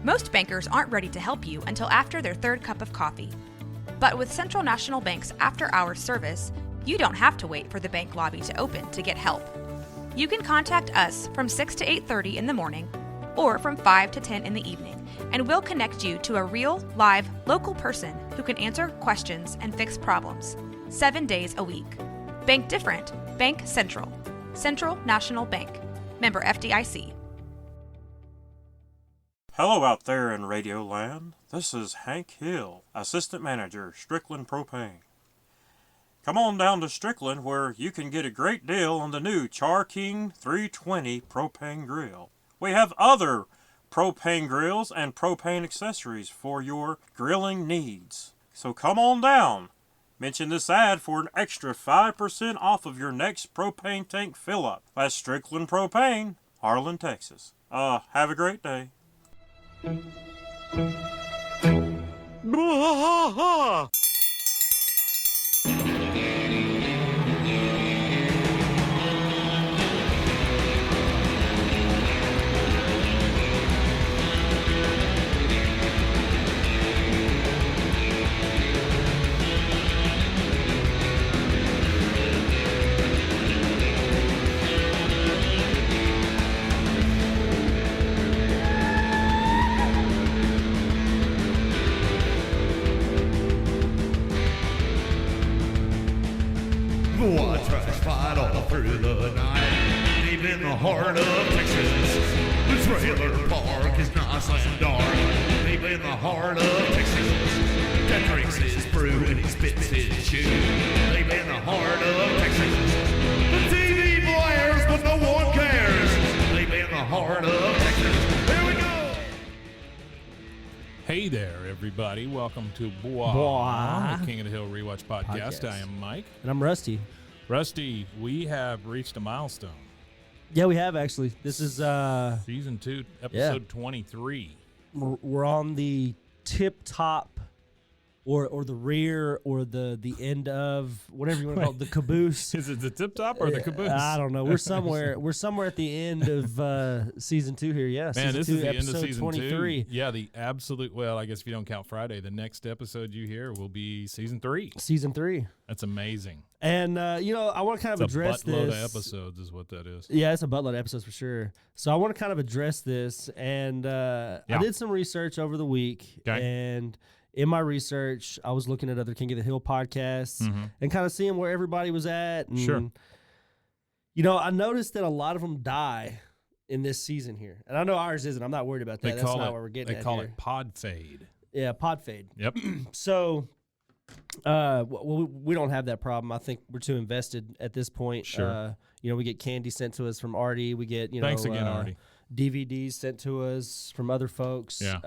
Most bankers aren't ready to help you until after their third cup of coffee. But with Central National Bank's after-hours service, you don't have to wait for the bank lobby to open to get help. You can contact us from 6 to 8:30 in the morning or from 5 to 10 in the evening, and we'll connect you to a real, live, local person who can answer questions and fix problems 7 days a week. Bank different. Bank Central. Central National Bank. Member FDIC. Hello out there in Radio Land. This is Hank Hill, Assistant Manager, Strickland Propane. Come on down to Strickland where you can get a great deal on the new Char King 320 propane grill. We have other propane grills and propane accessories for your grilling needs. So come on down. Mention this ad for an extra 5% off of your next propane tank fill-up. That's Strickland Propane, Harlan, Texas. Have a great day. I tried to fight all through the night, deep in the heart of Texas. The trailer park is nice and dark, deep in the heart of Texas. That drinks his brew and he spits his chew, deep in the heart of Texas. The TV blares, but no one cares, deep in the heart of Texas. Here we go! Hey there, everybody. Welcome to Bois, the King of the Hill Rewatch podcast. I am Mike. And I'm Rusty. Rusty, we have reached a milestone. Yeah, we have actually. This is Season 2, episode 23. We're on the tip top or the rear or the end of whatever you want to call it, the caboose. Is it the tip top or the caboose? I don't know. We're somewhere at the end of season 2 here. Yeah, Man, this is the end of season 23. 2. Yeah, the absolute, well, I guess if you don't count Friday, the next episode you hear will be season 3. Season 3. That's amazing. And, I want to kind of address this. It's a buttload of episodes is what that is. Yeah, it's a buttload of episodes for sure. So I want to kind of address this. And I did some research over the week. Okay. And in my research, I was looking at other King of the Hill podcasts and kind of seeing where everybody was at. And, Sure. I noticed that a lot of them die in this season here. And I know ours isn't. I'm not worried about that. That's not what we're getting at. They call here. it pod fade. Yeah, pod fade. Yep. So, we don't have that problem. I think we're too invested at this point. Sure. We get candy sent to us from Artie. We get, Thanks again, Artie. DVDs sent to us from other folks. Yeah.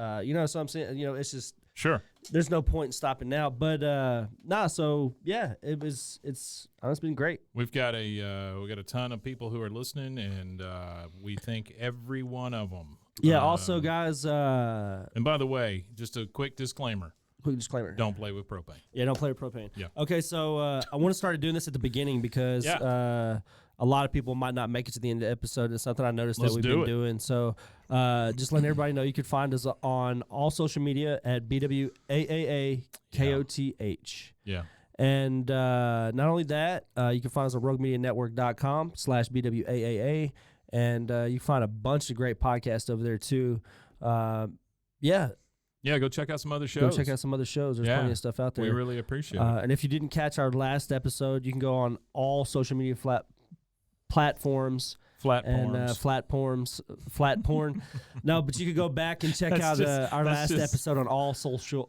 So I'm saying, it's just, Sure. there's no point in stopping now. But, it's been great. We've got a ton of people who are listening, and we thank every one of them. Yeah. Also, guys. And by the way, just a quick disclaimer: Quick disclaimer. don't play with propane. Yeah, don't play with propane. Yeah. Okay, so I want to start doing this at the beginning because a lot of people might not make it to the end of the episode. It's something I noticed Let's that we've been doing. So just letting everybody know, you can find us on all social media at BWAAAKOTH. Yeah. And not only that, you can find us on roguemedianetwork.com/BWAAA. And you can find a bunch of great podcasts over there too. Yeah, go check out some other shows. Go check out some other shows. There's plenty of stuff out there. We really appreciate it. And if you didn't catch our last episode, you can go on all social media platforms. Flat porn. No, but you could go back and check out our last episode on all social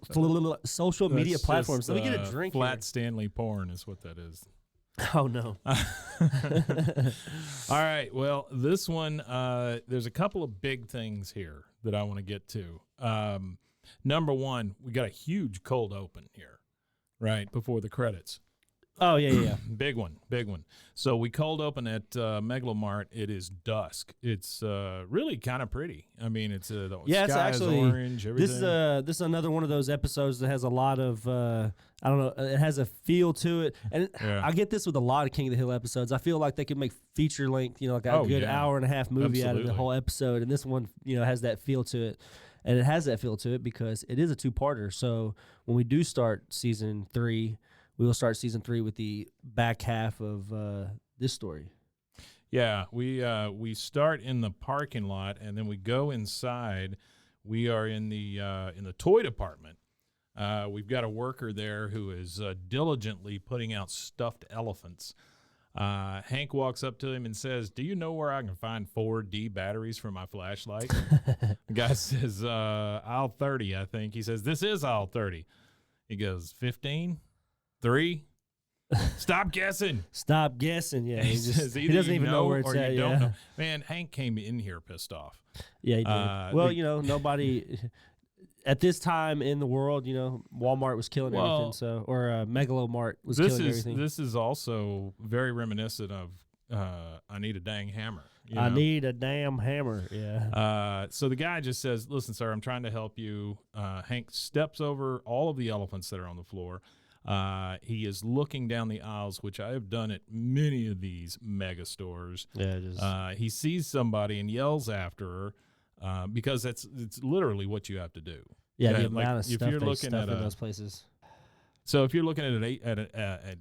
media platforms. Let me get a drink. Flat Stanley porn is what that is. Oh no. All right. Well, this one, there's a couple of big things here that I want to get to. Number one, we got a huge cold open here, right before the credits. Oh, yeah. Big one. So we cold open at Megalomart. It is dusk. It's really kind of pretty. I mean, it's the it's sky actually is orange. Everything. This is another one of those episodes that has a lot of I don't know. It has a feel to it, and I get this with a lot of King of the Hill episodes. I feel like they could make feature length, like a good hour and a half movie out of the whole episode, and this one, has that feel to it. And it has that feel to it because it is a two-parter. So when we do start season 3, we will start season 3 with the back half of this story. Yeah, we start in the parking lot, and then we go inside. We are in the toy department. We've got a worker there who is diligently putting out stuffed elephants. Hank walks up to him and says, "Do you know where I can find 4D batteries for my flashlight?" The guy says, "Aisle 30, I think." He says, "This is aisle 30." He goes, 15? 3? Stop guessing. Stop guessing. Yeah, He says, he either doesn't you even know where it's or at. you don't Yeah. know. Man, Hank came in here pissed off. Yeah, he did. Well, the- nobody at this time in the world, Walmart was killing Well, everything. So, or Megalomart was This killing is everything. this is also very reminiscent of I Need a Dang Hammer. you I know? need a damn hammer. Yeah. So the guy just says, "Listen, sir, I'm trying to help you." Hank steps over all of the elephants that are on the floor. He is looking down the aisles, which I have done at many of these mega stores. Yeah. Just He sees somebody and yells after her because it's literally what you have to do. yeah. The like, amount of if stuff you're they looking stuff at in a- those places. So if you're looking at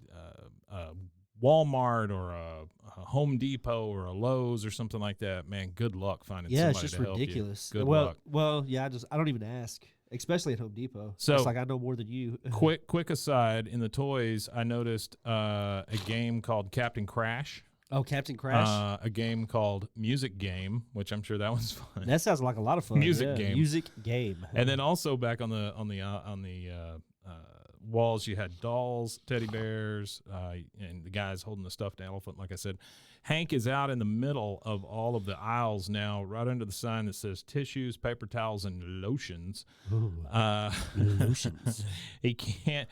Walmart or a Home Depot or a Lowe's or something like that, man, good luck finding Yeah, it's somebody just to help you. ridiculous. Good well, luck. well, yeah. I don't even ask, especially at Home Depot. So- it's like I know more than you. Quick aside, in the toys, I noticed a game called Captain Crash, Oh, Captain Crash. a game called Music Game, which I'm sure that one's fun. That sounds like a lot of fun. Music yeah. game. Music game. And then also back on the walls, you had dolls, teddy bears, and the guy's holding the stuffed elephant. Like I said, Hank is out in the middle of all of the aisles now, right under the sign that says tissues, paper towels, and lotions. Lotions. He can't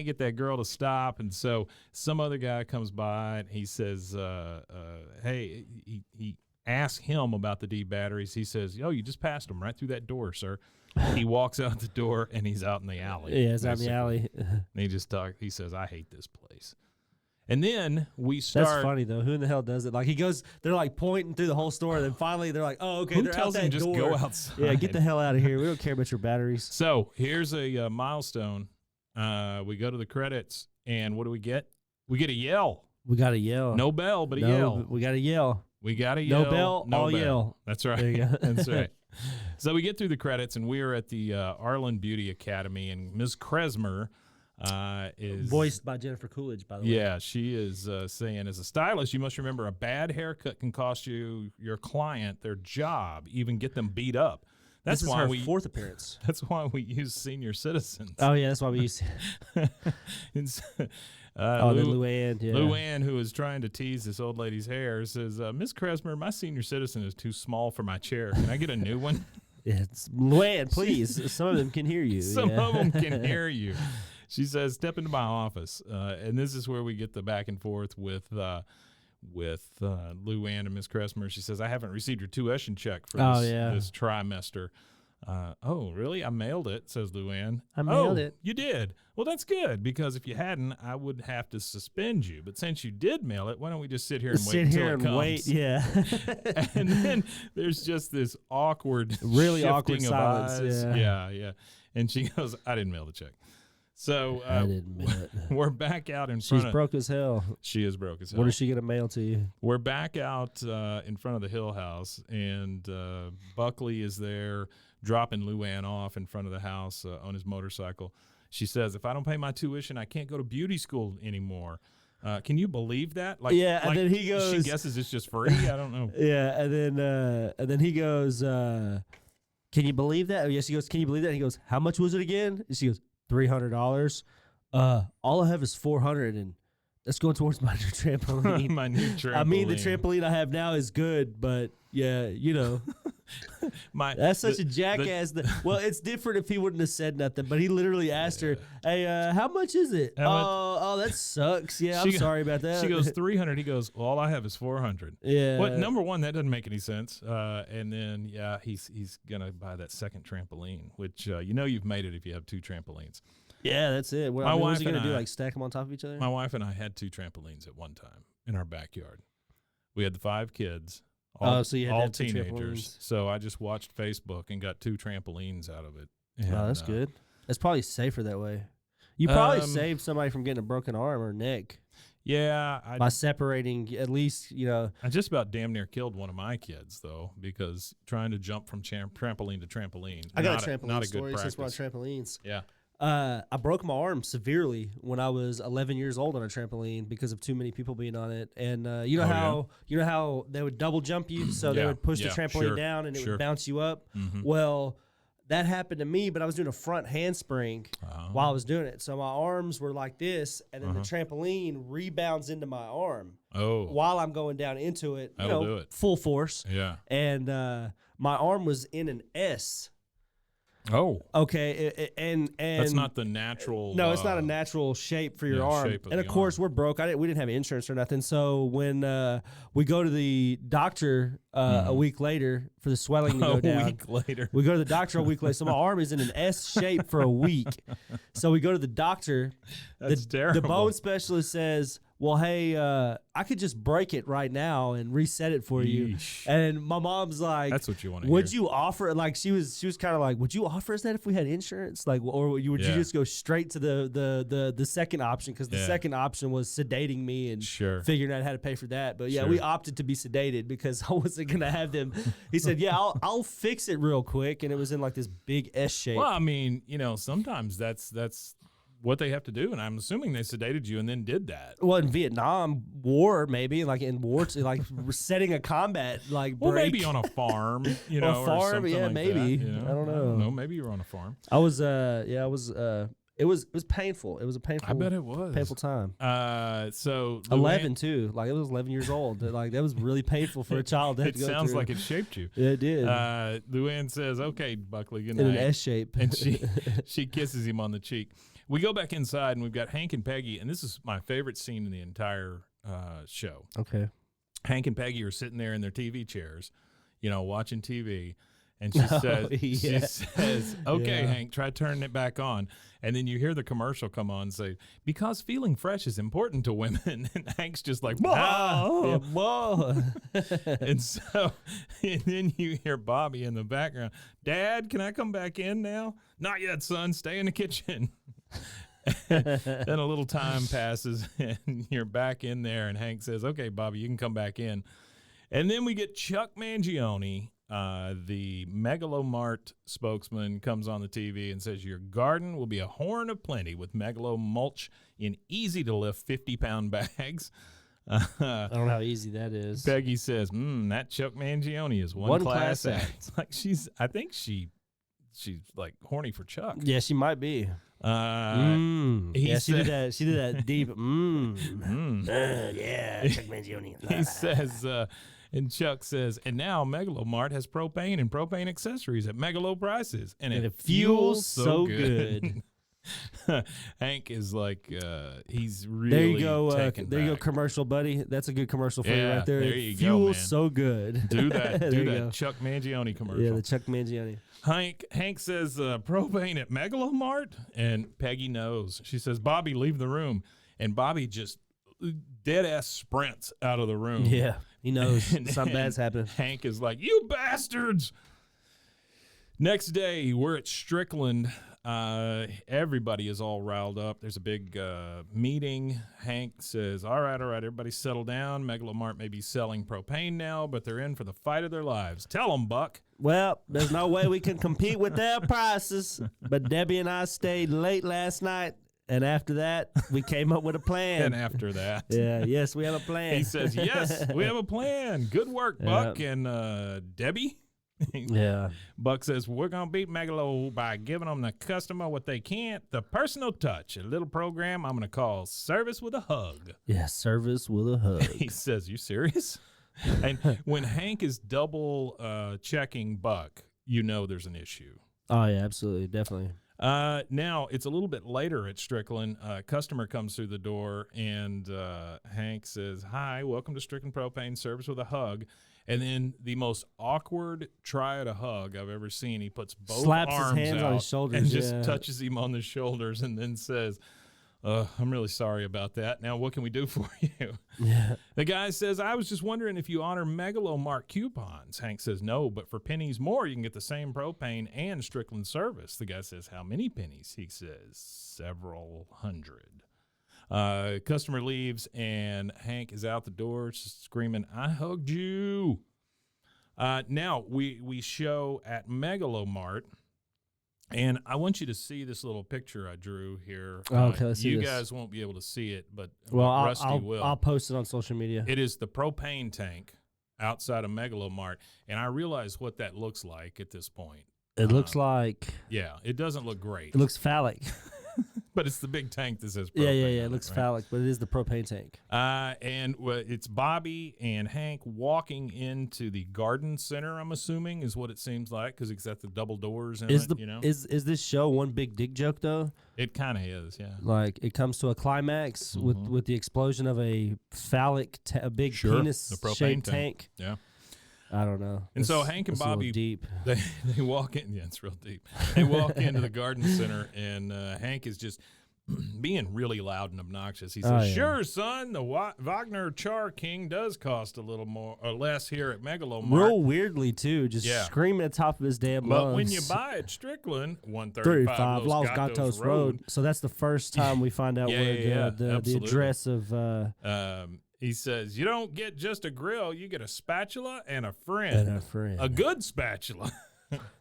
get that girl to stop, and so some other guy comes by and he says, "Hey," he asks him about the D batteries. He says, "Oh, you just passed them right through that door, sir." He walks out the door and he's out in the alley. Yeah, it's out in the basically. alley. And he says, "I hate this place." And then we start. That's funny though. Who in the hell does it? Like he goes, they're like pointing through the whole store, and then finally they're like, "Oh, okay." Who they're tells out him that just door. go outside? Yeah, get the hell out of here. We don't care about your batteries. So here's a milestone. We go to the credits, and what do we get? We get a yell. We gotta yell. No bell, but a No, yell. we gotta yell. We got to No yell. bell, all bell. yell. That's right. There you go. That's right. So we get through the credits, and we are at the Arlen Beauty Academy, and Ms. Kresmer is Voiced by Jennifer Coolidge, by the way. Yeah, she is saying, as a stylist, you must remember a bad haircut can cost your client their job, even get them beat up. That's This is why her we. fourth appearance. That's why we use senior citizens. Oh yeah, that's why we used. It's, Then Luann. Yeah. Luann, who is trying to tease this old lady's hair, says, "Miss Kresmer, my senior citizen is too small for my chair. Can I get a new one?" Yeah, it's Luann, please. Some of them can hear you. Some yeah. of them can hear you. She says, "Step into my office," and this is where we get the back and forth with Luann and Miss Kresmer. She says, "I haven't received your tuition check for this trimester." Oh, really? I mailed it, says Luann. I mailed it. You did? Well, that's good, because if you hadn't, I would have to suspend you. But since you did mail it, why don't we just sit here and wait Sit until here it and comes? wait. Yeah. And then there's just this awkward, Really awkward shifting of silence, eyes. yeah. Yeah. And she goes, "I didn't mail the check." So I didn't mail it. we're back out in She's front of. broke as hell. She is broke as hell. What is she gonna mail to you? We're back out in front of the Hill House, and Buckley is there dropping Luann off in front of the house on his motorcycle. She says, "If I don't pay my tuition, I can't go to beauty school anymore." Can you believe that? Like, Yeah, and like then he goes- She guesses it's just free. I don't know. Yeah, and then he goes, "Can you believe that?" Oh, yeah, she goes, "Can you believe that?" And he goes, "How much was it again?" And she goes, $300. All I have is $400, and that's going towards my new trampoline. My new trampoline. I mean, the trampoline I have now is good, but yeah, that's such a jackass. Well, it's different if he wouldn't have said nothing, but he literally asked her, "Hey, how much is it?" How much- Oh, that sucks. Yeah, I'm She- sorry about that. She goes, 300. He goes, "Well, all I have is 400. "Yeah." Well, number one, that doesn't make any sense. And then, yeah, he's gonna buy that second trampoline, which you've made it if you have two trampolines. Yeah, that's it. What, My what was wife he gonna and do? I- Like stack them on top of each other? My wife and I had two trampolines at one time in our backyard. We had the 5 kids All, Oh, so you had to all have 2 teenagers. trampolines. So I just watched Facebook and got 2 trampolines out of it. And, Oh, that's good. That's probably safer that way. You probably Um, saved somebody from getting a broken arm or neck Yeah, by separating at least, I just about damn near killed one of my kids though, because trying to jump from trampoline to trampoline. I got not a trampoline not a story good since we're on practice. trampolines. Yeah. I broke my arm severely when I was 11 years old on a trampoline because of too many people being on it. And you know how they would double jump you, so they Yeah, would push the yeah, trampoline sure, down and it sure. would bounce you up. Mhm. Well, that happened to me, but I was doing a front handspring Oh. while I was doing it. So my arms were like this, and then Uh-huh. the trampoline rebounds into my arm Oh. while I'm going down into it. That'll do it. Full force. Yeah. And my arm was in an S. Oh. Okay, and That's not the natural. no, it's not a natural shape for your arm. shape of And the of course, arm. we're broke. We didn't have insurance or nothing. So when we go to the doctor a week later for the swelling to go a down, week later. we go to the doctor a week later. So my arm is in an S shape for a week. So we go to the doctor. That's The terrible. bone specialist says, "Well, hey, I could just break it right now and reset it for you." Yeesh. And my mom's like, That's what you want to would hear. you offer it? Like she was kind of like, would you offer us that if we had insurance? Like, or would you Yeah. just go straight to the second option? Because the Yeah. second option was sedating me and Sure. figuring out how to pay for that. But yeah, Sure. we opted to be sedated because I wasn't gonna have them. He said, "Yeah, I'll fix it real quick," and it was in like this big S shape. Well, I mean, sometimes that's what they have to do, and I'm assuming they sedated you and then did that. Well, in Vietnam War, maybe like in war, like setting a combat like Well, break. maybe on a farm, On a or farm, something yeah, like maybe. that, I don't know. Maybe you're on a farm. I was it was painful. It was a painful. I bet it was painful time. So 11 too. Like it was 11 years old. Like that was really painful for a child to have It to go sounds through. like it shaped you. Yeah, it did. Luann says, "Okay, Buckley, good in an night." S shape. And she kisses him on the cheek. We go back inside, and we've got Hank and Peggy, and this is my favorite scene in the entire show. Okay. Hank and Peggy are sitting there in their TV chairs, watching TV. And she says, "Okay, Yeah. Hank, try turning it back on." And then you hear the commercial come on and say, "Because feeling fresh is important to women." And Hank's just like, "Whoa." Whoa. And so, and then you hear Bobby in the background, "Dad, can I come back in now?" "Not yet, son. Stay in the kitchen." Then a little time passes and you're back in there, and Hank says, "Okay, Bobby, you can come back in." And then we get Chuck Mangione, the Megalomart spokesman, comes on the TV and says, "Your garden will be a horn of plenty with Megalo mulch in easy-to-lift 50-pound bags." I don't know how easy that is. Peggy says, "That Chuck Mangione is one class act." Like I think she's like horny for Chuck. Yeah, she might be. He Yeah, she did said- that. She did that deep. Yeah, Chuck Mangione. He says, and Chuck says, "And now Megalomart has propane and propane accessories at Megalo prices, and it fuels so good." Hank is like, he's really There you go. taken There you go, back. commercial, buddy. That's a good commercial for you Yeah, right there. there It you go, fuels man. so good. Do that, There do you that go. Chuck Mangione commercial. Yeah, the Chuck Mangione. Hank says, "Propane at Megalomart," and Peggy knows. She says, "Bobby, leave the room," and Bobby just dead ass sprints out of the room. Yeah, he knows And- something bad's and happening. Hank is like, "You bastards!" Next day, we're at Strickland. Everybody is all riled up. There's a big meeting. Hank says, all right, everybody settle down. Megalomart may be selling propane now, but they're in for the fight of their lives. Tell them, Buck." Well, there's no way we can compete with their prices. But Debbie and I stayed late last night, and after that, we came up with a plan. And after that, Yes, we have a plan. he says, "Yes, we have a plan. Good work, Buck." And Debbie? Yeah. Buck says, "We're going to beat Megalo by giving them the customer what they can't, the personal touch, a little program I'm going to call Service with a Hug." Yeah, service with a hug. He says, "You serious?" And when Hank is double checking Buck, you know there's an issue. Oh, yeah, absolutely. Definitely. Now, it's a little bit later at Strickland. A customer comes through the door, and Hank says, "Hi, welcome to Strickland Propane, Service with a Hug." And then the most awkward try at a hug I've ever seen. He puts both Slaps his arms hands out on his shoulders, and just yeah. touches him on the shoulders and then says, I'm really sorry about that. Now, what can we do for you? Yeah. The guy says, I was just wondering if you honor Megalomart coupons. Hank says, no, but for pennies more, you can get the same propane and Strickland service. The guy says, how many pennies? He says, several hundred. Customer leaves, and Hank is out the door screaming, I hugged you. Now, we show at Megalomart. And I want you to see this little picture I drew here. Okay, let's see you this. guys won't be able to see it, but Well, will. I'll post it on social media. It is the propane tank outside of Megalomart, and I realize what that looks like at this point. It looks like Yeah, it doesn't look great. it looks phallic. but it's the big tank that says propane. Yeah. on It looks right? phallic, but it is the propane tank. And it's Bobby and Hank walking into the garden center, I'm assuming, is what it seems like, because it's got the double doors in Is it, the you know? is this show one big dick joke though? It kind of is, yeah. Like it comes to a climax with the explosion of a phallic, a big Sure, the penis propane shaped tank. tank. Yeah. I don't know. And so That's- Hank and that's a little Bobby, deep. they walk in. Yeah, it's real deep. They walk into the garden center, and Hank is just being really loud and obnoxious. He says, Oh, yeah. "Sure, son, the Wagner Char King does cost a little more or less here at Megalomart. Real weirdly too, just Yeah. screaming at the top of his damn But lungs. when you buy at Strickland, 135 35 Los Gatos Gatos Road, Road. So that's the first time we find out Yeah, where yeah, the absolutely. address of he says, you don't get just a grill, you get a spatula and a friend. and a friend. A good spatula.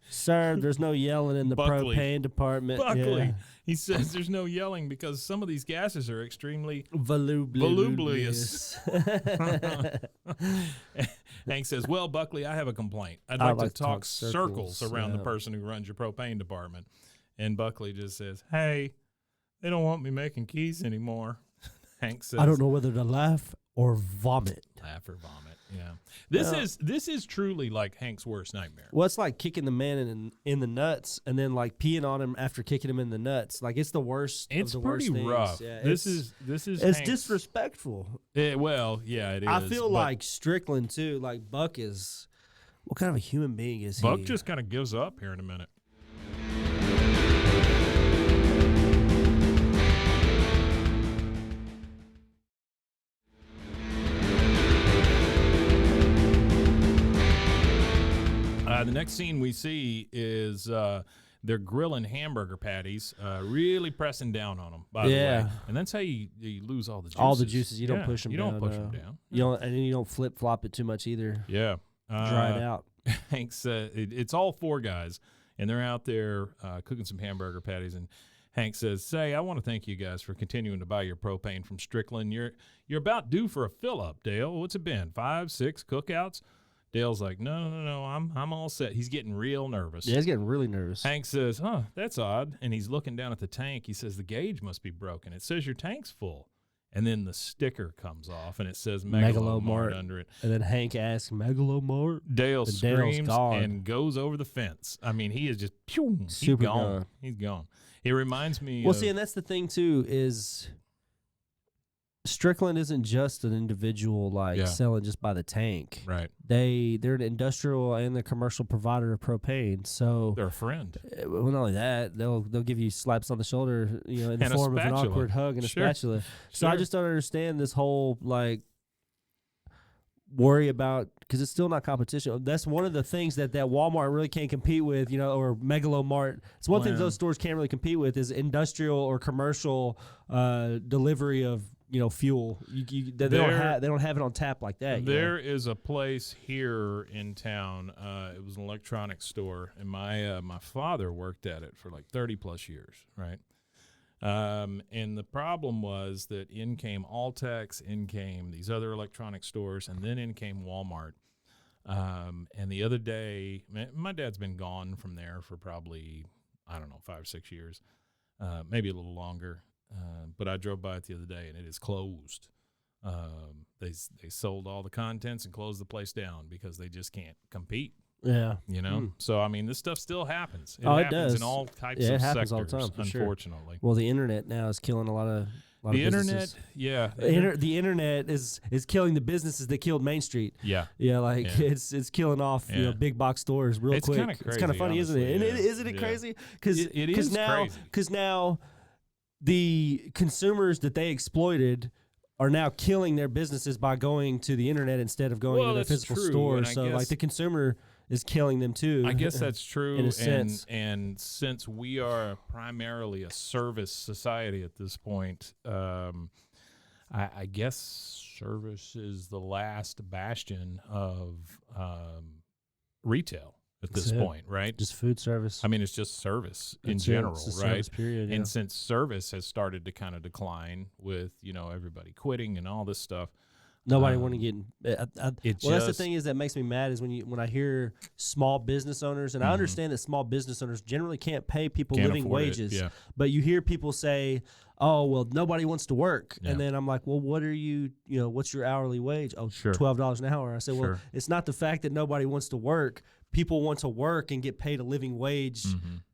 Sir, there's no yelling in the Buckley. propane department. Buckley. Yeah. He says there's no yelling because some of these gases are extremely Volubilis. Hank says, well, Buckley, I have a complaint. I'd I like to talk circles around the person who runs your propane department. And Buckley just says, hey, they don't want me making keys anymore. Hank says, I don't know whether to laugh or vomit. laugh or vomit. Yeah. This is truly like Hank's worst nightmare. Well, it's like kicking the man in the nuts and then like peeing on him after kicking him in the nuts. Like it's the worst. It's of the pretty worst things. rough. Yeah, This it's is it's Hank's- disrespectful. Well, yeah, it is. I feel but like Strickland too. Like Buck is. What kind of a human being is Buck he? just kind of gives up here in a minute. The next scene we see is they're grilling hamburger patties, really pressing down on them, by the way. Yeah. And that's how you lose all the juices. All the juices. You don't Yeah, push them You down. don't push no. them down. You don't, and then you don't flip flop it too much either. Yeah. Dry it out. Hank said it's all four guys, and they're out there cooking some hamburger patties. And Hank says, "Say, I want to thank you guys for continuing to buy your propane from Strickland. You're about due for a fill up, Dale. What's it been? 5, 6 cookouts?" Dale's like, no, I'm all set. He's getting real nervous. Yeah, he's getting really nervous. Hank says, that's odd. And he's looking down at the tank. He says, the gauge must be broken. It says your tank's full. And then the sticker comes off, and it says Megalomart under it. And then Hank asks, Megalomart? Dale And Dale's screams gone. and goes over the fence. I mean, he is just, pew, he's Super gone. gone. He's gone. He reminds me Well, of, see, and that's the thing, too, is Strickland isn't just an individual, like, Yeah. selling just by the tank. right, They're an industrial and the commercial provider of propane. So, they're a friend. well, not only that, they'll give you slaps on the shoulder, you know, in the And a form of an spatula. awkward hug and a Sure. spatula. So I Sure. just don't understand this whole like worry about because it's still not competition. That's one of the things that Walmart really can't compete with, you know, or Megalomart. It's one thing Well- those stores can't really compete with is industrial or commercial delivery of fuel. They don't have it on tap like that. you know? There is a place here in town. It was an electronics store, and my father worked at it for like 30 plus years, right? And the problem was that in came Altex, in came these other electronic stores, and then in came Walmart. And the other day, my dad's been gone from there for probably, I don't know, 5 or 6 years, maybe a little longer. But I drove by it the other day, and it is closed. They sold all the contents and closed the place down because they just can't compete. Yeah. You know, so I mean, this stuff still happens. It Oh, it happens does. in all types Yeah, of it happens sectors, all the time, for sure. unfortunately. Well, the internet now is killing a lot of The internet, businesses. yeah, The internet is killing the businesses that killed Main Street. yeah. Yeah, like Yeah. it's killing off Yeah. big box stores real It's quick. kinda It's kind crazy, of funny, isn't it? And honestly, yeah. isn't it Yeah. crazy? Because It is now crazy. because now the consumers that they exploited are now killing their businesses by going to the internet instead of going Well, to their that's physical true, store. and I So, guess- like, the consumer is killing them too. I guess that's true. In a sense. And since we are primarily a service society at this point, I guess service is the last bastion of retail at this That's it. point, right? just food service. I mean, it's just service in That's it. general, It's a right? service period. Yeah. And since service has started to kind of decline with, everybody quitting and all this stuff, Nobody Um, want to get. it Well, that's the just- thing is that makes me mad is when I hear small business owners, and I understand that small business owners generally can't pay people Can't living afford it, wages. yeah. But you hear people say, "Oh, well, nobody wants to work," Yeah. and then I'm like, "Well, what are you? What's your hourly wage? Oh, Sure. $12 an hour." I said, "Well, Sure. it's not the fact that nobody wants to work. People want to work and get paid a living wage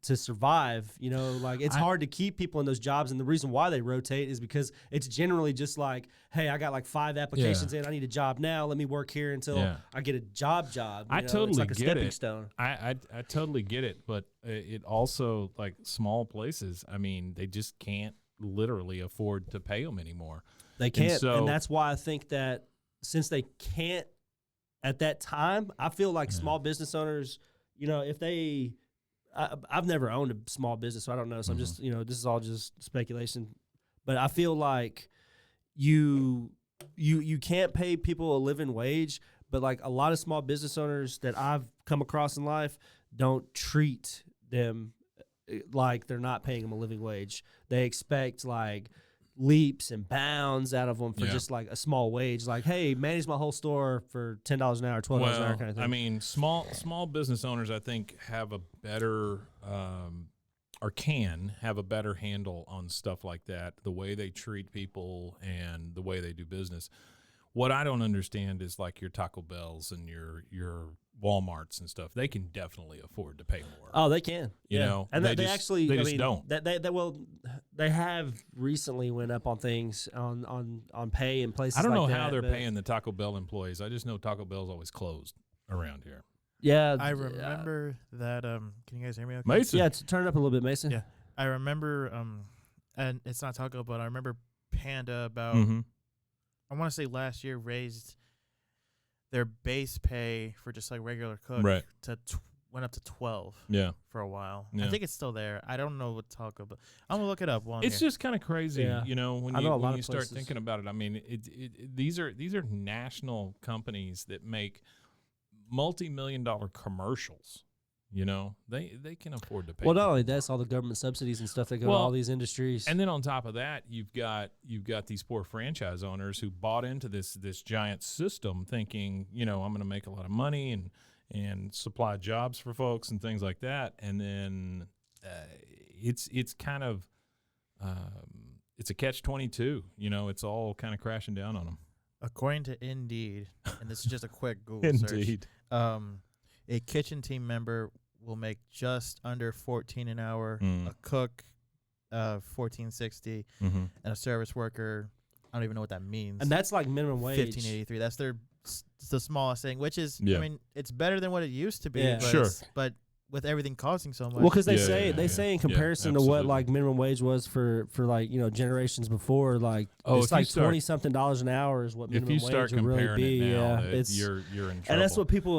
to survive. Like it's hard to keep people in those jobs, and the reason why they rotate is because it's generally just like, hey, I got like 5 applications in. I need a job now. Let me work here until Yeah. I get a job. I It's totally like a get stepping it. stone. I totally get it, but it also, like, small places, I mean, they just can't literally afford to pay them anymore. They can't, so- and that's why I think that since they can't at that time, I feel like small business owners, if they, I've never owned a small business, so I don't know. So I'm just, this is all just speculation, but I feel like you can't pay people a living wage, but like a lot of small business owners that I've come across in life don't treat them like they're not paying them a living wage. They expect like leaps and bounds out of them for Yeah. just like a small wage. Like, hey, manage my whole store for $10 an hour, $12 an hour kind of thing. I mean, small business owners, I think, have a better or can have a better handle on stuff like that, the way they treat people and the way they do business. What I don't understand is like your Taco Bells and your Walmarts and stuff. They can definitely afford to pay more. Oh, they can. You yeah. know, and they they just- actually, they I just mean, don't. They have recently went up on things on pay and places. I don't like know that, how they're but- paying the Taco Bell employees. I just know Taco Bell's always closed around here. Yeah, I remember that. Can you guys hear me? Okay? Mason. Yeah, turn it up a little bit, Mason. Yeah. I remember. And it's not Taco, but I remember Panda about. Mhm. I want to say last year raised their base pay for just like regular cook Right. to went up to 12 Yeah. for a while. Yeah. I think it's still there. I don't know what Taco, but I'm gonna look it up. While I'm It's here. just kind of crazy, Yeah. when I know a lot when of you start places. thinking about it. I mean, these are national companies that make multi-million-dollar commercials. They can afford to pay. Well, not people only more. that, it's all the government subsidies and stuff that go to Well, all these industries. And then on top of that, you've got these poor franchise owners who bought into this giant system, thinking, I'm going to make a lot of money and supply jobs for folks and things like that. And then it's kind of it's a catch-22. It's all kind of crashing down on them. According to Indeed, and this is just a quick Google search. A kitchen team member will make just under $14 an hour. Mm. A cook, $14.60, Mm-hmm. and a service worker. I don't even know what that means. and that's like minimum wage. $15.83. That's the smallest thing, which is, Yeah. I mean, it's better than what it used to be. Yeah. But Sure. But with everything costing so much, Well, because they Yeah, say yeah, they yeah. say in Yeah, comparison to what absolutely. like minimum wage was for like generations before, like Oh, it's if you like start- $20-something an hour is what If minimum you start wage would really comparing be. it now, Yeah, it's you're in trouble. and that's what people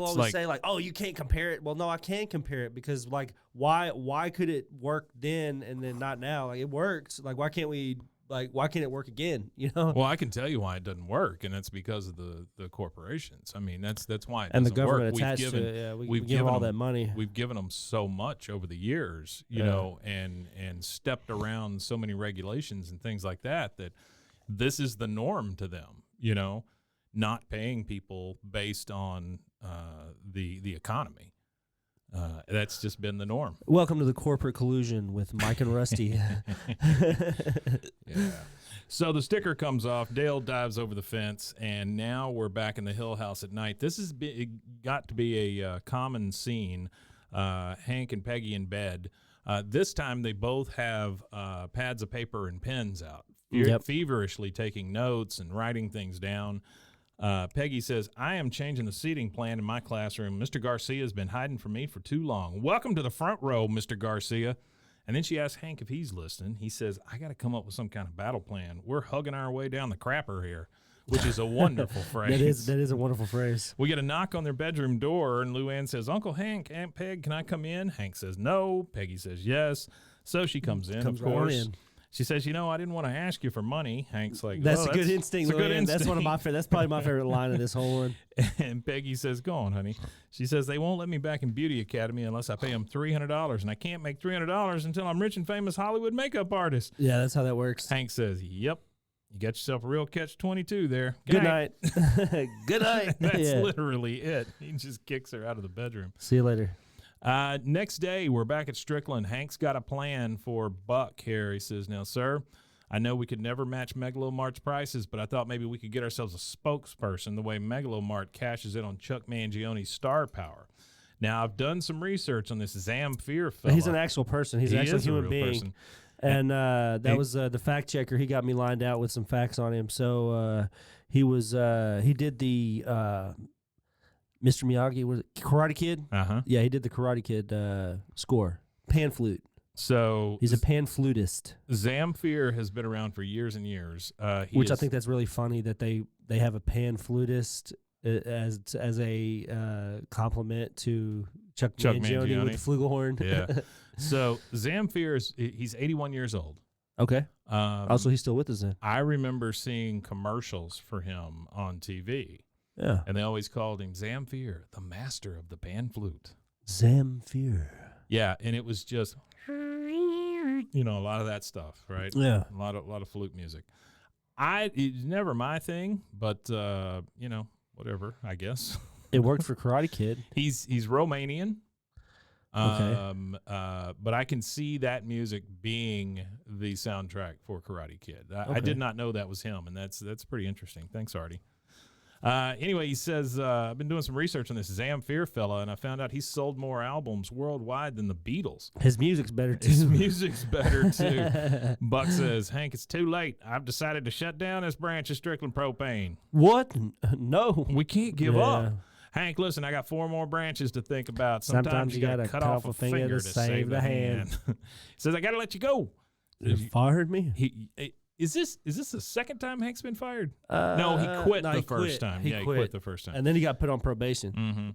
always like- say, like, oh, you can't compare it. Well, no, I can compare it because like why could it work then and then not now? Like it works. Like why can't it work again? Well, I can tell you why it doesn't work, and that's because of the corporations. I mean, that's why it and the doesn't work. government We've attached given, to it. Yeah, we we've give them all given that money. We've given them so much over the years, and stepped around so many regulations and things like that this is the norm to them. Not paying people based on the economy. That's just been the norm. Welcome to the corporate collusion with Mike and Rusty. Yeah. So the sticker comes off. Dale dives over the fence, and now we're back in the Hill House at night. This has got to be a common scene. Hank and Peggy in bed. This time they both have pads of paper and pens out, Yep. feverishly taking notes and writing things down. Peggy says, I am changing the seating plan in my classroom. Mr. Garcia has been hiding from me for too long. Welcome to the front row, Mr. Garcia. And then she asks Hank if he's listening. He says, I got to come up with some kind of battle plan. We're hugging our way down the crapper here, which is a wonderful phrase. That is a wonderful phrase. We get a knock on their bedroom door, and Luann says, Uncle Hank, Aunt Peg, can I come in? Hank says no. Peggy says yes. So she comes in, of course. Right in. She says, I didn't want to ask you for money. Hank's like, That's a good instinct, It's a good Luann. instinct. That's one of my That's probably my favorite line of this whole one. And Peggy says, go on, honey. She says, they won't let me back in Beauty Academy unless I pay them $300, and I can't make $300 until I'm rich and famous Hollywood makeup artist. Yeah, that's how that works. Hank says, yep. You got yourself a real catch-22 there. Good night. Good night. That's Yeah. literally it. He just kicks her out of the bedroom. See you later. Next day, we're back at Strickland. Hank's got a plan for Buck here. He says, now, sir, I know we could never match Megalomart's prices, but I thought maybe we could get ourselves a spokesperson the way Megalomart cashes in on Chuck Mangione's star power. Now, I've done some research on this Zamfir fella. He's an actual person. He's an actual human being. Person. And that was the fact checker. He got me lined out with some facts on him. So he did the Mr. Miyagi, was it Karate Kid? Uh-huh. Yeah, he did the Karate Kid score. Pan flute. So He's a pan flutist. Zamfir has been around for years and years. Which I think that's really funny that they have a pan flutist as a compliment to Chuck Mangione with the flugelhorn. Yeah. So Zamfir he's 81 years old. Okay. Also, he's still with us then. I remember seeing commercials for him on TV. Yeah. And they always called him Zamfir, the master of the pan flute. Zamfir. Yeah, and it was just a lot of that stuff, right? Yeah. A lot of flute music. It's never my thing, but whatever, I guess. It worked for Karate Kid. He's Romanian. Okay. But I can see that music being the soundtrack for Karate Kid. I Okay. did not know that was him, and that's pretty interesting. Thanks, Artie. Anyway, he says, I've been doing some research on this Zamfir fella, and I found out he's sold more albums worldwide than the Beatles. His music's better, too. His music's better, too. Buck says, Hank, it's too late. I've decided to shut down this branch of Strickland Propane. What? No. We can't give Yeah. up. Hank, listen, I got 4 more branches to think about. Sometimes you got to cut off a finger to save the hand. He says, I got to let you go. You fired me? Is this the second time Hank's been fired? No, he quit the first time. He quit the first time. And then he got put on probation. Mm-hmm.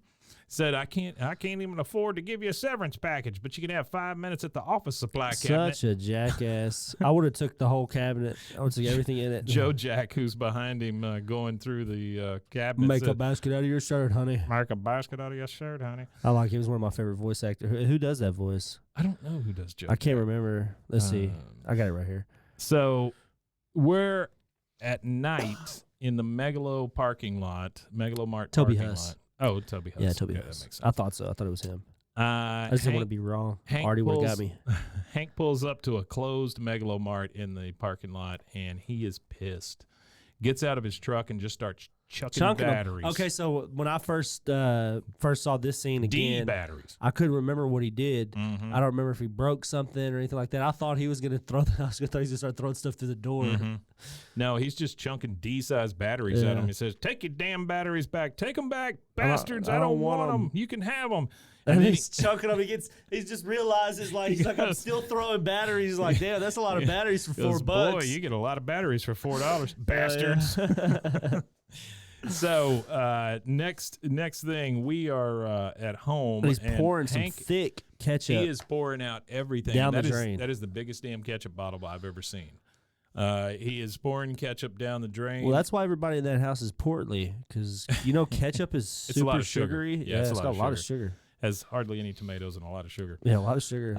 Said, I can't even afford to give you a severance package, but you can have 5 minutes at the office supply cabinet. Such a jackass. I would have took the whole cabinet. I would have took everything in it. Joe Jack, who's behind him, going through the cabinet. Make a basket out of your shirt, honey. Make a basket out of your shirt, honey. I like him. He was one of my favorite voice actors. Who does that voice? I don't know who does Joe I can't remember. Let's see. I got it right here. So we're at night in the Megalomart parking lot. Toby parking Huss. lot. Oh, Toby Huss. Yeah, Toby Okay, Huss. that makes sense. I thought so. I thought it was him. I just didn't want to be wrong. Artie would have got me. Hank pulls up to a closed Megalomart in the parking lot, and he is pissed. Gets out of his truck and just starts chucking batteries. Them. Okay, so when I first saw this scene again, batteries. I couldn't remember what he did. Mm-hmm. I don't remember if he broke something or anything like that. I thought he was going to throw. I was going to start throwing stuff through the door. Mm-hmm. No, he's just chunking D-sized batteries at him. He says, "Take your damn batteries back. Take them back, bastards. I don't want them. You can have them." And then he's chunking them. He just realizes he's like, I'm still throwing batteries. He's like, damn, that's a lot of batteries for $4. Boy, you get a lot of batteries for $4, bastards. So next thing, we are at home. And he's pouring Hank, some thick ketchup. He is pouring out everything down the drain. That is the biggest damn ketchup bottle I've ever seen. He is pouring ketchup down the drain. Well, that's why everybody in that house is portly, because ketchup is super a lot of sugary. Sugar. Yeah, it's got a lot of sugar. Has hardly any tomatoes and a lot of sugar. Yeah, a lot of sugar.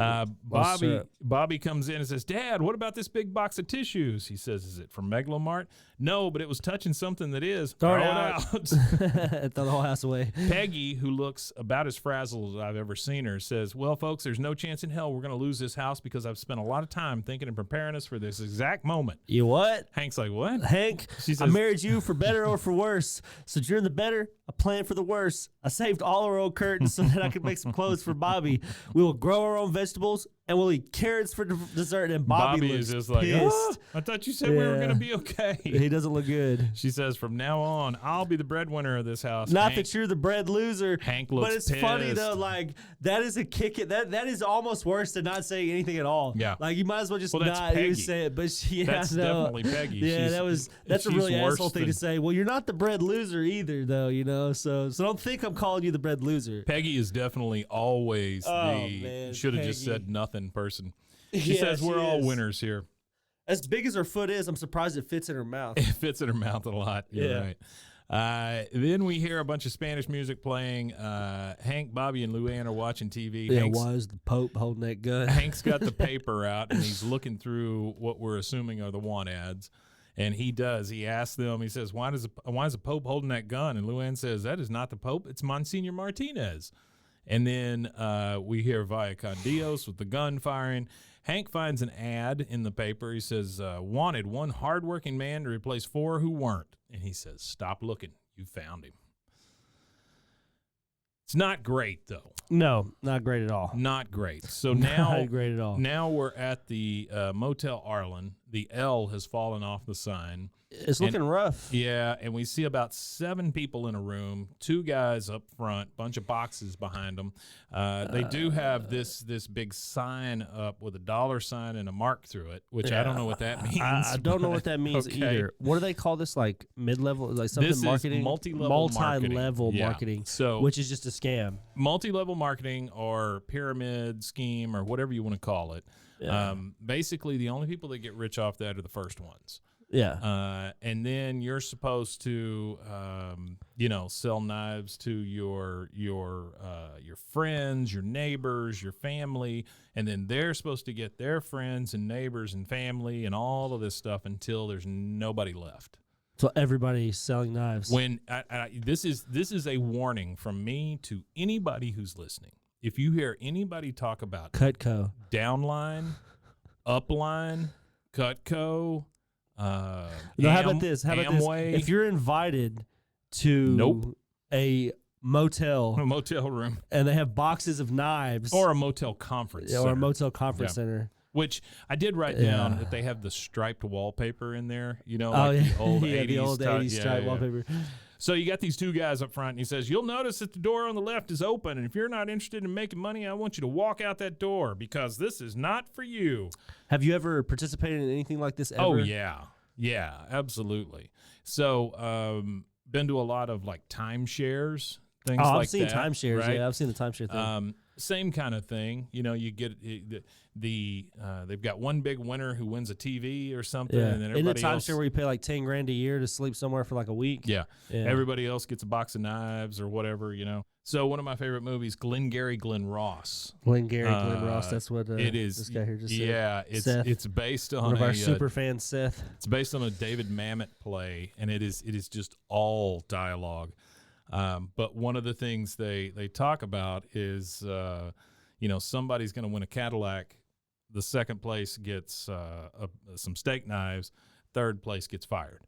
Bobby comes in and says, "Dad, what about this big box of tissues?" He says, "Is it from Megalomart?" "No, but it was touching something that is." Throw it out. Throw the whole house away. Peggy, who looks about as frazzled as I've ever seen her, says, "Well, folks, there's no chance in hell we're going to lose this house because I've spent a lot of time thinking and preparing us for this exact moment." You what? Hank's like, "What?" Hank, She says, I married you for better or for worse. So during the better, I planned for the worse. I saved all our old curtains so that I could make some clothes for Bobby. We will grow our own vegetables and we'll eat carrots for dessert. And Bobby is looks just like, pissed. "Oh, I thought you said we were Yeah. going to be okay. He doesn't look good. She says, from now on, I'll be the breadwinner of this house. Not Hank, that you're the bread loser. Hank looks But it's funny pissed. though, like that is a kick. That is almost worse than not saying anything at all. Yeah. like you might as well just Well, that's not even Peggy. say it. But That's definitely Peggy. Yeah, She's- that's a she's really worse asshole thing than- to say. Well, you're not the bread loser either, though. So don't think I'm calling you the bread loser. Peggy is definitely always Oh, the man, should have just Peggy. said nothing person. She Yeah, says we're she all is. winners here. As big as her foot is, I'm surprised it fits in her mouth. It fits in her mouth a lot. You're Yeah. right. Then we hear a bunch of Spanish music playing. Hank, Bobby, and Luann are watching TV. Yeah, Hank's, was the Pope holding that gun? Hank's got the paper out, and he's looking through what we're assuming are the want ads. And he does. He asks them, he says, why is the Pope holding that gun? And Luann says, that is not the Pope. It's Monsignor Martinez. And then we hear Vaya con Dios with the gun firing. Hank finds an ad in the paper. He says, wanted one hardworking man to replace 4 who weren't. And he says, stop looking. You found him. It's not great, though. No, not great at all. Not great. So now, Not great at all. now we're at the Motel Arlen. The L has fallen off the sign. It's looking rough. Yeah, and we see about 7 people in a room, 2 guys up front, bunch of boxes behind them. They do have this big sign up with a dollar sign and a mark through it, which I don't know what that means. I don't know what that means Okay. either. What do they call this? Like mid-level, like something This is marketing, multi-level multi-level marketing. Yeah. marketing. So- which is just a scam. Multi-level marketing or pyramid scheme or whatever you want to call it. Yeah. Basically, the only people that get rich off that are the first ones. Yeah. And then you're supposed to, sell knives to your friends, your neighbors, your family, and then they're supposed to get their friends and neighbors and family and all of this stuff until there's nobody left. So everybody's selling knives. When this is a warning from me to anybody who's listening. If you hear anybody talk about Cutco. downline, upline, Cutco. How about this? How about Amway, this? If you're invited to Nope. a motel a motel room and they have boxes of knives, or a motel conference or a center, motel conference Yeah. center. which I did write down Yeah. that they have the striped wallpaper in there. Oh Like yeah, the old yeah, 80s the old type- 80s yeah, stripe yeah. wallpaper. So you got these 2 guys up front, and he says, "You'll notice that the door on the left is open, and if you're not interested in making money, I want you to walk out that door because this is not for you." Have you ever participated in anything like this ever? Oh yeah, absolutely. So been to a lot of like timeshares, things Oh, I've like seen that. timeshares. right? Yeah, I've seen the timeshare thing. Same kind of thing. You get they've got one big winner who wins a TV or something, yeah. and then Isn't it everybody else. timeshare where you pay like $10,000 a year to sleep somewhere for like a week? Yeah. Yeah. Everybody else gets a box of knives or whatever. So one of my favorite movies, Glengarry Glen Ross. Glenn Ross. That's what it is. this guy here just said. Yeah, Seth, it's based on one of a our super fans, Seth. It's based on a David Mamet play, and it is just all dialogue. But one of the things they talk about is, somebody's going to win a Cadillac. The second place gets some steak knives. Third place gets fired.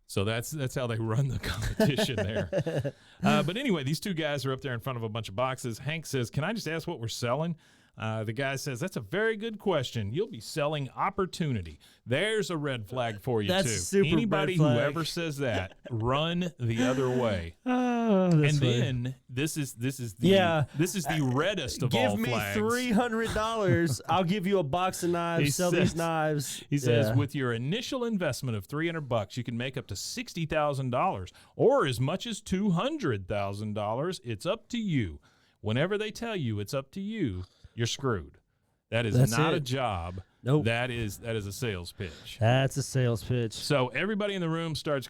So that's how they run the competition there. But anyway, these 2 guys are up there in front of a bunch of boxes. Hank says, "Can I just ask what we're selling?" The guy says, "That's a very good question. You'll be selling opportunity." There's a red flag for you, That's too. super red Anybody flag. who ever says that, run the other way. Oh, And that's funny. then this is the Yeah. this is the reddest of all Give me flags. $300. I'll give you a box of knives. He Sell says- these knives. He says, Yeah. with your initial investment of $300, you can make up to $60,000 or as much as $200,000. It's up to you. Whenever they tell you it's up to you, you're screwed. That is That's not a it. job. Nope. That is a sales pitch. That's a sales pitch. So everybody in the room starts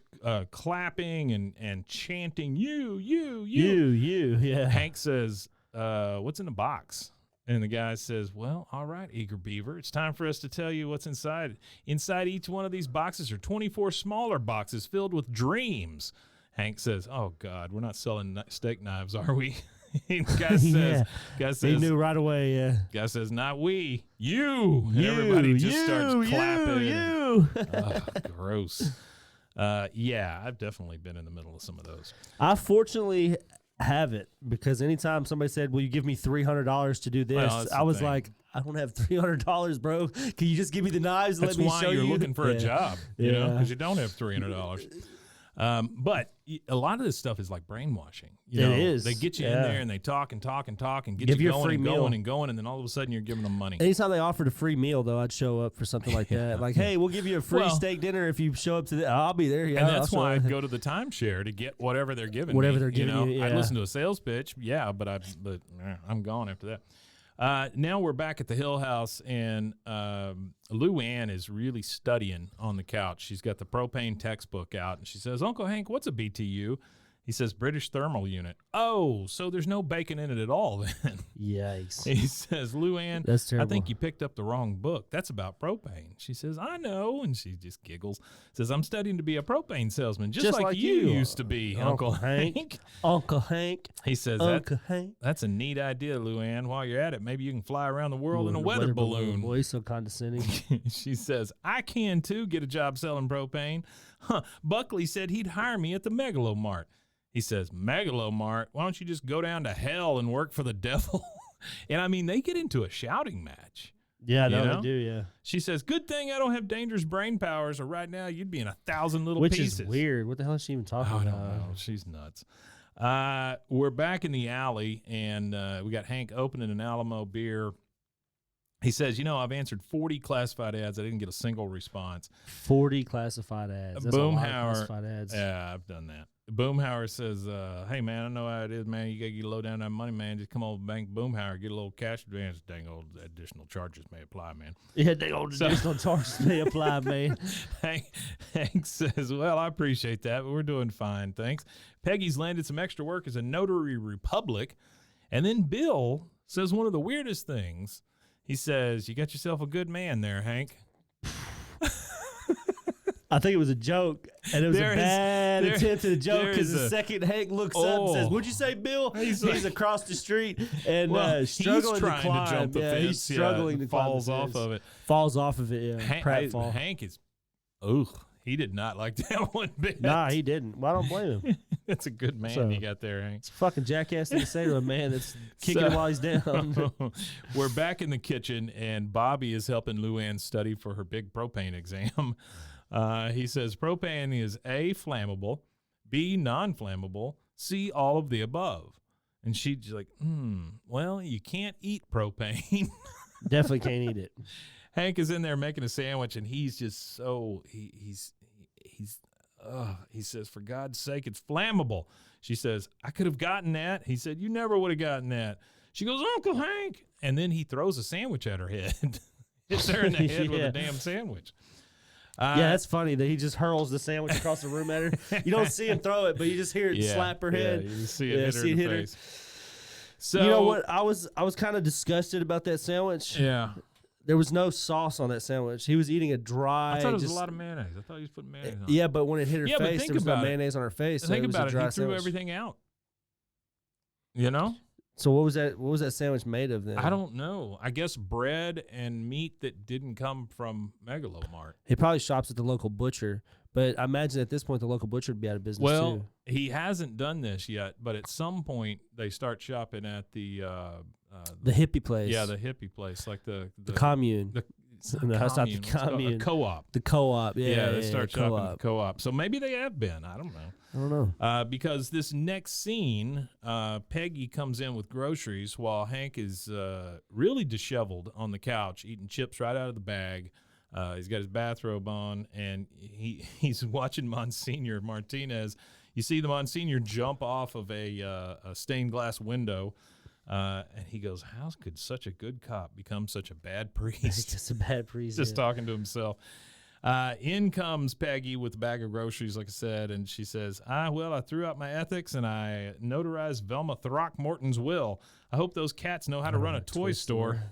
clapping and chanting, you. Yeah. Hank says, what's in the box? And the guy says, well, all right, Eager Beaver, it's time for us to tell you what's inside. Inside each one of these boxes are 24 smaller boxes filled with dreams. Hank says, oh, God, we're not selling steak knives, are we? The guy says, Yeah. guy says, He knew right away. Yeah. guy says, not we, you. And everybody just starts clapping. You. Ugh, gross. Yeah, I've definitely been in the middle of some of those. I fortunately haven't, because anytime somebody said, "Will you give me $300 to do this?" Well, that's I the was thing. like, "I don't have $300, bro. Can you just give me the knives and That's let me why show you're you?" looking for a Yeah. job, you know, Yeah. because you don't have $300. But a lot of this stuff is like brainwashing. You It know, is, They get you in yeah. there and they talk and talk and talk and get Give you you a going free and meal. going and going, and then all of a sudden you're giving them money. Anytime they offered a free meal, though, I'd show up for something like that. Like, hey, we'll give you a free Well- steak dinner if you show up to the. I'll be there. Yeah, And that's I'll why show I up. go to the timeshare to get whatever they're giving Whatever me. they're giving know? you, I'd yeah. listen to a sales pitch, but I'm gone after that. Now we're back at the Hill House, and Lou Ann is really studying on the couch. She's got the propane textbook out, and she says, "Uncle Hank, what's a BTU?" He says, "British Thermal Unit." Oh, so there's no bacon in it at all then. Yikes. He says, "Lou Ann, That's I terrible. think you picked up the wrong book. That's about propane." She says, "I know," and she just giggles. Says, "I'm studying to be a propane salesman, just like you used to be, Uncle Hank." Uncle Hank. He says, Uncle Hank. "That's a neat idea, Lou Ann. While you're at it, maybe you can fly around the world in a weather balloon." Boy, he's so condescending. She says, "I can too get a job selling propane. Huh, Buckley said he'd hire me at the Megalomart." He says, "Megalomart? Why don't you just go down to hell and work for the devil?" And I mean, they get into a shouting match. Yeah, You no, know? they do, yeah. She says, "Good thing I don't have dangerous brain powers, or right now you'd be in 1,000 little Which pieces." is weird. What the hell is she even talking I about? don't know. She's nuts. We're back in the alley, and we got Hank opening an Alamo beer. He says, I've answered 40 classified ads. I didn't get a single response. 40 classified ads. That's a lot of Boomhauer. classified ads. Yeah, I've done that. Boomhauer says, "Hey, man, I know how it is, man. You got to get low down that money, man. Just come over to Bank Boomhauer, get a little cash advance. Dang old additional charges may apply, man." Yeah, they old additional charges may apply, man. Hank says, "Well, I appreciate that, but we're doing fine, thanks." Peggy's landed some extra work as a notary republic. And then Bill says one of the weirdest things. He says, "You got yourself a good man there, Hank." I think it was a joke, and it was There a is- bad there- attempt at a joke there because is the a- second Hank looks up and says, Oh. "What'd you say, Bill?" He's He's like- across the street and Well, he's struggling trying to climb. to jump the yeah, fence. he's struggling yeah, to climb falls the off fence. of it. Falls off of it, yeah. Pratfall. Hank is, he did not like that one bit. Nah, he didn't. Well, I don't blame him. That's a good man So- you got there, Hank. It's a fucking jackass thing to say to a man that's kicking him while he's down. We're back in the kitchen, and Bobby is helping Lou Ann study for her big propane exam. He says propane is A, flammable, B, non-flammable, C, all of the above. And she's like, well, you can't eat propane. Definitely can't eat it. Hank is in there making a sandwich, and he's just so he says, "For God's sake, it's flammable." She says, "I could have gotten that." He said, "You never would have gotten that." She goes, "Uncle Hank," and then he throws a sandwich at her head. Hits her in the head with Yeah. a damn sandwich. Yeah, that's funny that he just hurls the sandwich across the room at her. You don't see him throw it, but you just hear it slap her head. Yeah, you see it Yeah, hit her see in it the hit her. face. So You know what? I was kind of disgusted about that sandwich. Yeah, There was no sauce on that sandwich. He was eating a dry. I thought it was just- a lot of mayonnaise. I thought he was putting mayonnaise on. Yeah, but when it hit her Yeah, but face, think there was no about it. mayonnaise on her face. So Think it was about a it. dry He threw sandwich. everything out. You know. So what was that? What was that sandwich made of then? I don't know. I guess bread and meat that didn't come from Megalomart. He probably shops at the local butcher, but I imagine at this point the local butcher would be out of business Well, too. he hasn't done this yet, but at some point they start shopping at the The hippie place. yeah, the hippie place, like the commune. it's not No, it's not the commune, it's called commune. a co-op. The co-op. Yeah, Yeah, they start shopping at co-op. the co-op. So maybe they have been. I don't know. I don't know. Because this next scene, Peggy comes in with groceries while Hank is really disheveled on the couch, eating chips right out of the bag. He's got his bathrobe on, and he's watching Monsignor Martinez. You see the Monsignor jump off of a stained glass window, and he goes, "How could such a good cop become such a bad He's priest?" just a bad priest. Just yeah. talking to himself. In comes Peggy with a bag of groceries, like I said, and she says, I threw out my ethics and I notarized Velma Throckmorton's will. I hope those cats know how to run a toy store."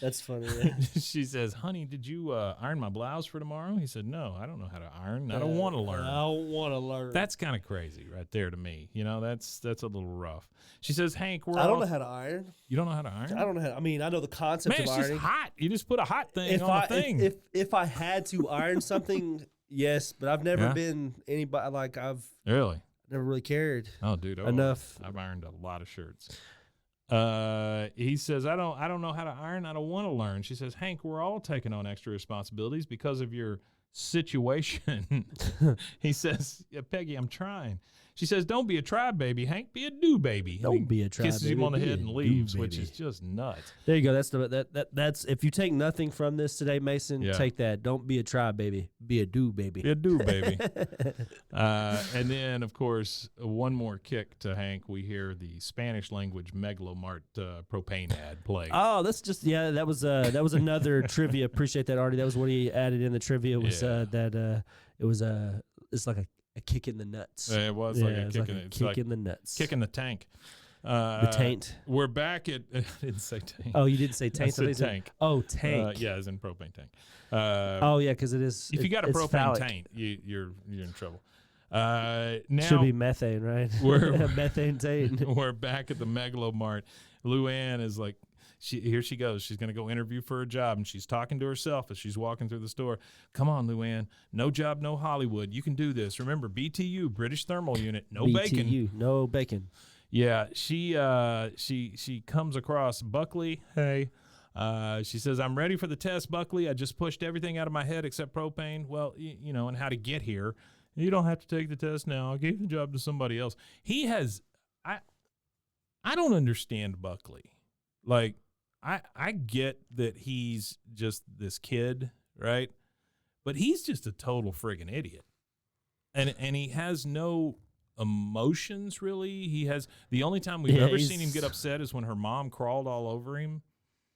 That's funny. Yeah. She says, "Honey, did you iron my blouse for tomorrow?" He said, "No, I don't know how to iron. I don't want to learn." I don't want to learn. That's kind of crazy right there to me. You know, that's a little rough. She says, "Hank, I don't know how to iron. You don't know how to iron? I don't know how. I mean, I know the concept Man, of it's just ironing. hot. You just put a hot thing on the thing. If I had to iron something, yes, but I've never Yeah. been anybody like I've. Really? never really cared Oh, dude, enough. I've ironed a lot of shirts. He says, I don't know how to iron. I don't want to learn. She says, Hank, we're all taking on extra responsibilities because of your situation. He says, yeah, Peggy, I'm trying. She says, don't be a try baby, Hank. Be a do baby. Don't And he be a try kisses him baby, on the be head a and do leaves, which baby. is just nuts. There you go. That's if you take nothing from this today, Mason, Yeah. take that. Don't be a try baby. Be a do baby. Be a do baby. And then, of course, one more kick to Hank. We hear the Spanish language Megalomart propane ad play. Oh, that's just that was another trivia. Appreciate that, Artie. That was what he added in the trivia. Was Yeah. it's like a kick in the nuts. It was like a it's kick, like in, a it's kick like in the nuts. kick in the tank. the taint. We're back at I didn't say tank. Oh, you didn't say I taint. said I said- tank. Oh, tank. Yeah, as in propane tank. Oh, yeah, because it is. If you got a it's propane phallic. tank, you're in trouble. Now Should be methane, right? We're- Methane taint. we're back at the Megalomart. Luann is like, here she goes. She's going to go interview for a job, and she's talking to herself as she's walking through the store. Come on, Luann. No job, no Hollywood. You can do this. Remember, BTU, British Thermal Unit, no bacon. BTU, no bacon. Yeah, she comes across Buckley. Hey, she says, I'm ready for the test, Buckley. I just pushed everything out of my head except propane. Well, you know, and how to get here. You don't have to take the test now. I gave the job to somebody else. He has, I don't understand Buckley. Like, I get that he's just this kid, right? But he's just a total friggin' idiot. And he has no emotions, really. He has, the only time we've ever seen him get upset is when her mom crawled all over him.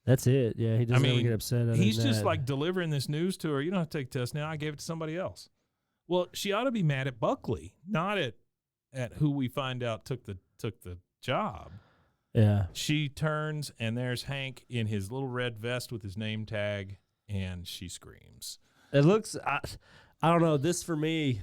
That's it. Yeah, he doesn't ever mean, get upset. Other He's than just that. like delivering this news to her. You don't have to take the test now. I gave it to somebody else. Well, she ought to be mad at Buckley, not at who we find out took the job. Yeah. She turns, and there's Hank in his little red vest with his name tag, and she screams. It looks. I don't know. This for me.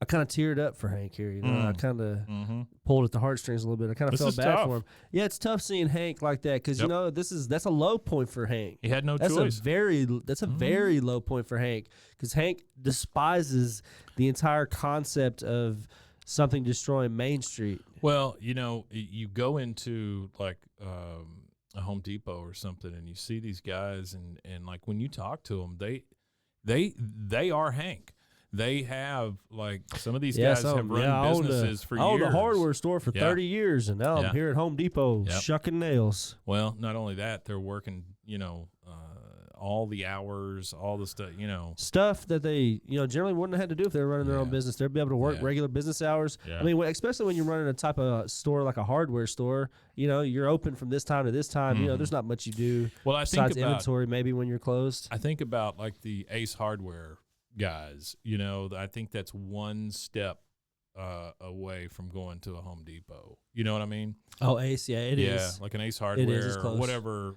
I kind of teared up for Hank here. You know, I kind of pulled at the heartstrings a little bit. I kind of This felt is bad tough. for him. Yeah, it's tough seeing Hank like that because Yep. you know that's a low point for Hank. He had no That's choice. a very low point for Hank because Hank despises the entire concept of something destroying Main Street. Well, you know, you go into like a Home Depot or something, and you see these guys, and like when you talk to them, they are Hank. They have like some of these guys have run businesses for I owned years. a hardware store for Yeah. 30 years, and now Yeah. I'm here at Home Depot Yep. shucking nails. Well, not only that, they're working, you know, all the hours, all the stuff, you know. Stuff that they, generally wouldn't have had to do if they were running their own Yeah. business. They'd be able to work Yeah. regular business hours. Yeah. I mean, especially when you're running a type of store like a hardware store, you're open from this time to this time. Mhm. There's not much you do Well, I think besides about inventory maybe when you're closed. I think about like the Ace Hardware guys. You know, I think that's one step away from going to a Home Depot. You know what I mean? Oh, Ace, yeah, it is. Yeah, like an Ace Hardware, it's or close. whatever.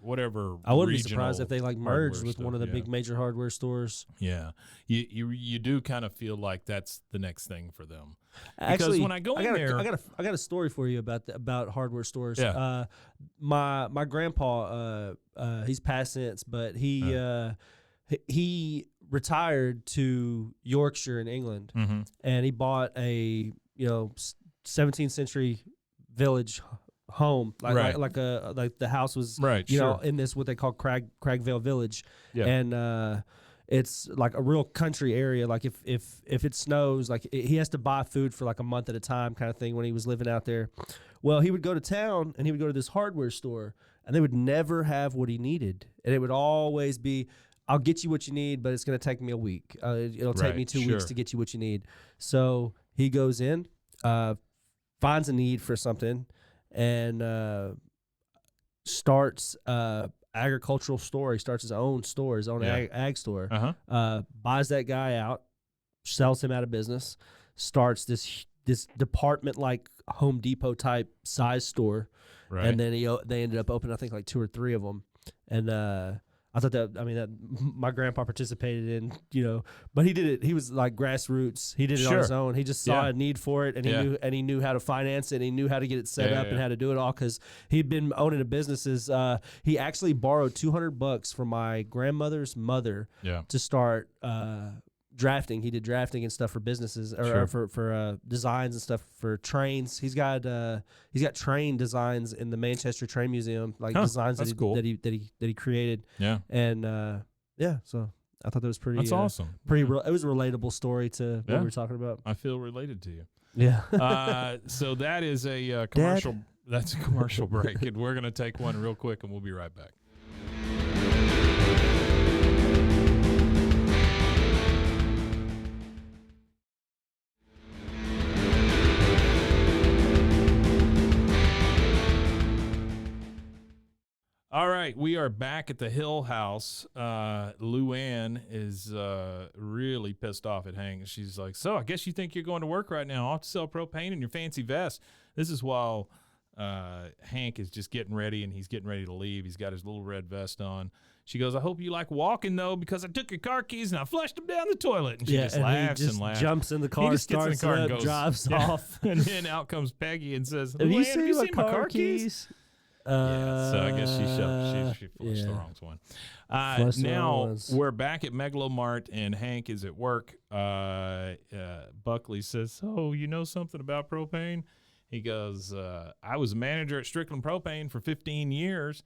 I wouldn't be regional surprised if they like merged hardware with one of the stuff, big major hardware stores. Yeah, you do kind of feel like that's the next thing for them. Actually, when I go in there- I got a story for you about hardware stores. Yeah. My grandpa, he's passed since, but he retired to Yorkshire in England, Mm-hmm. and he bought a 17th century village home, Right. like the house was Right, in this what they call Cragvale Village, Yeah. and it's like a real country area. Like if it snows, like he has to buy food for like a month at a time, kind of thing. When he was living out there, well, he would go to town and he would go to this hardware store, and they would never have what he needed, and it would always be, I'll get you what you need, but it's going to take me a week. It'll take Right, me 2 sure. weeks to get you what you need. So he goes in, finds a need for something, and starts agricultural store. He starts his own store, his own Yeah. ag store. Uh-huh. Buys that guy out, sells him out of business, starts this department like Home Depot type size store, Right. and then they ended up opening I think like 2 or 3 of them, and I thought that my grandpa participated in, but he did it. He was like grassroots. He did it on Sure. his own. He just saw Yeah. a need for it, and Yeah. he knew how to finance it. And he knew how to get it set Yeah, up yeah, and yeah. how to do it all because he'd been owning a businesses. He actually borrowed $200 from my grandmother's mother Yeah. to start drafting. He did drafting and stuff for businesses or for designs and stuff for trains. He's got train designs in the Manchester Train Museum, like designs that's that cool. he created. Yeah. And so I thought that was pretty. That's awesome. It was a relatable story to what we were talking about. I feel related to you. Yeah. So that is a commercial. Dad? That's a commercial break, and we're going to take one real quick, and we'll be right back. All right, we are back at the Hill House. Luann is really pissed off at Hank. She's like, so I guess you think you're going to work right now off to sell propane in your fancy vest. This is while Hank is just getting ready, and he's getting ready to leave. He's got his little red vest on. She goes, I hope you like walking, though, because I took your car keys and I flushed them down the toilet. And she just laughs and laughs. Jumps in the car, he just starts gets in the car it and up, goes, drives off. And then out comes Peggy and says, Have you Luann, seen my car keys? Yeah, so I guess she flushed the wrong one. Now we're back at Megalomart, and Hank is at work. Buckley says, "Oh, you know something about propane?" He goes, "I was a manager at Strickland Propane for 15 years.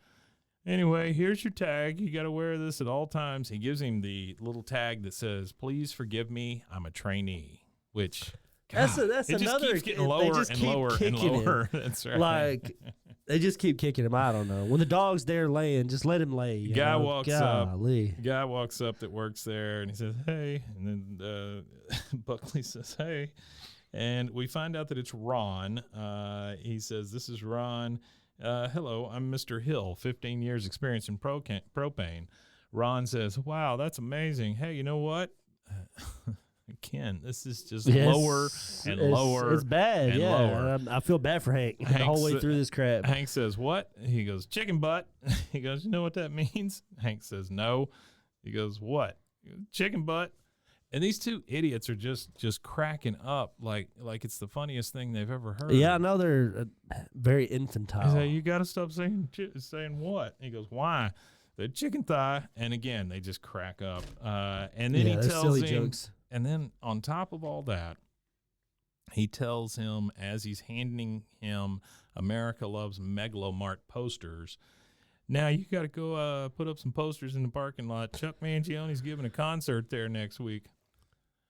Anyway, here's your tag. You got to wear this at all times." He gives him the little tag that says, "Please forgive me. I'm a trainee," which. God, that's it another. Just keeps getting lower and lower and lower. That's right. Like they just keep kicking him. I don't know. When the dog's there laying, just let him lay. Guy walks up that works there, and he says, "Hey," and then Buckley says, "Hey," and we find out that it's Ron. He says, "This is Ron. Hello, I'm Mr. Hill, 15 years experience in propane." Ron says, "Wow, that's amazing. Hey, you know what?" Ken, this is just lower and lower. It's bad, and lower. I feel bad for Hank the whole way through this crap. Hank says, "What?" He goes, "Chicken butt." He goes, "You know what that means?" Hank says, "No." He goes, "What?" He goes, "Chicken butt." And these two idiots are just cracking up like it's the funniest thing they've ever heard. Yeah, I know they're very infantile. He said, "You got to stop saying what?" He goes, "Why?" "They're chicken thigh." And again, they just crack up. And then he tells him. Jokes. And then on top of all that, he tells him as he's handing him America Loves Megalomart posters, "Now you got to go put up some posters in the parking lot. Chuck Mangione's giving a concert there next week."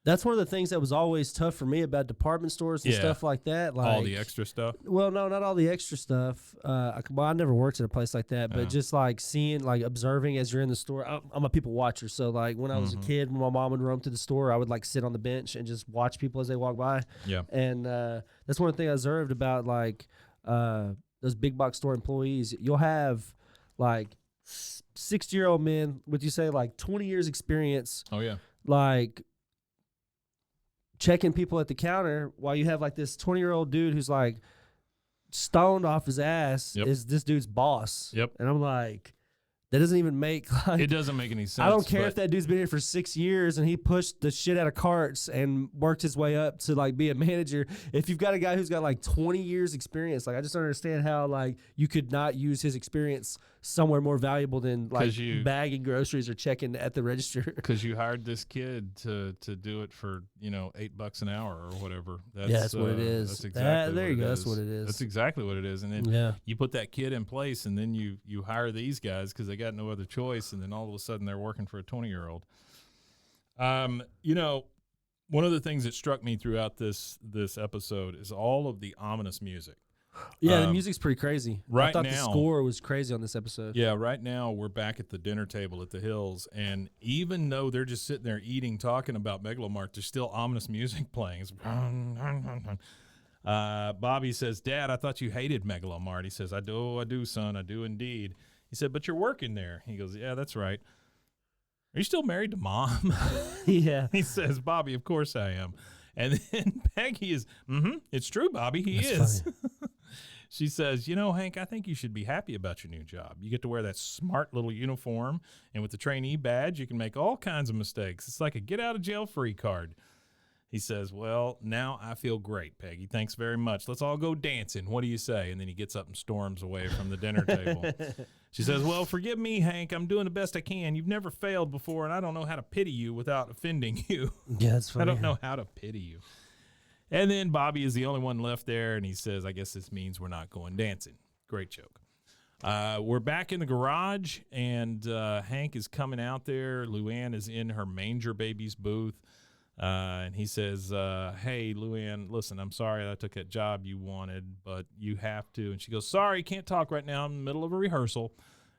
That's one of the things that was always tough for me about department stores and stuff like that. Like all the extra stuff. Well, no, not all the extra stuff. I never worked at a place like that, but just like seeing, like observing as you're in the store. I'm a people watcher, so like when I was a kid, when my mom would roam through the store, I would like sit on the bench and just watch people as they walk by. Yeah, and that's one thing I observed about like those big box store employees. You'll have like 60-year-old men, would you say like 20 years experience? Oh yeah, like checking people at the counter while you have like this 20-year-old dude who's like stoned off his ass is this dude's boss. Yep. And I'm like, that doesn't even make like, it doesn't make any sense. I don't care if that dude's been here for 6 years and he pushed the shit out of carts and worked his way up to like be a manager. If you've got a guy who's got like 20 years experience, like I just don't understand how like you could not use his experience somewhere more valuable than like bagging groceries or checking at the register. Because you hired this kid to do it for $8 an hour or whatever. That's what it is. That's exactly there you go. Is. That's what it is. That's exactly what it is. And then you put that kid in place, and then you hire these guys because they got no other choice, and then all of a sudden they're working for a 20-year-old. One of the things that struck me throughout this episode is all of the ominous music. Yeah, the music's pretty crazy. Right I thought now, the score was crazy on this episode. Yeah, right now we're back at the dinner table at the Hills, and even though they're just sitting there eating, talking about Megalomart, there's still ominous music playing. Bobby says, "Dad, I thought you hated Megalomart." He says, I do, son, I do indeed." He said, "But you're working there." He goes, "Yeah, that's right." "Are you still married to Mom?" Yeah. He says, "Bobby, of course I am." And then Peggy is, "It's true, Bobby, he That's is." She says, "Hank, I think you should be happy about your new job. You get to wear that smart little uniform, and with the trainee badge, you can make all kinds of mistakes. It's like a get-out-of-jail-free card." He says, well, now I feel great, Peggy. Thanks very much. Let's all go dancing. What do you say? And then he gets up and storms away from the dinner table. She says, well, forgive me, Hank. I'm doing the best I can. You've never failed before, and I don't know how to pity you without offending you. Yeah, that's funny. I don't know how to pity you. And then Bobby is the only one left there, and he says, I guess this means we're not going dancing. Great joke. We're back in the garage, and Hank is coming out there. Luann is in her Manger Babies booth. And he says, hey, Luann, listen, I'm sorry I took that job you wanted, but you have to. And she goes, sorry, can't talk right now. I'm in the middle of a rehearsal.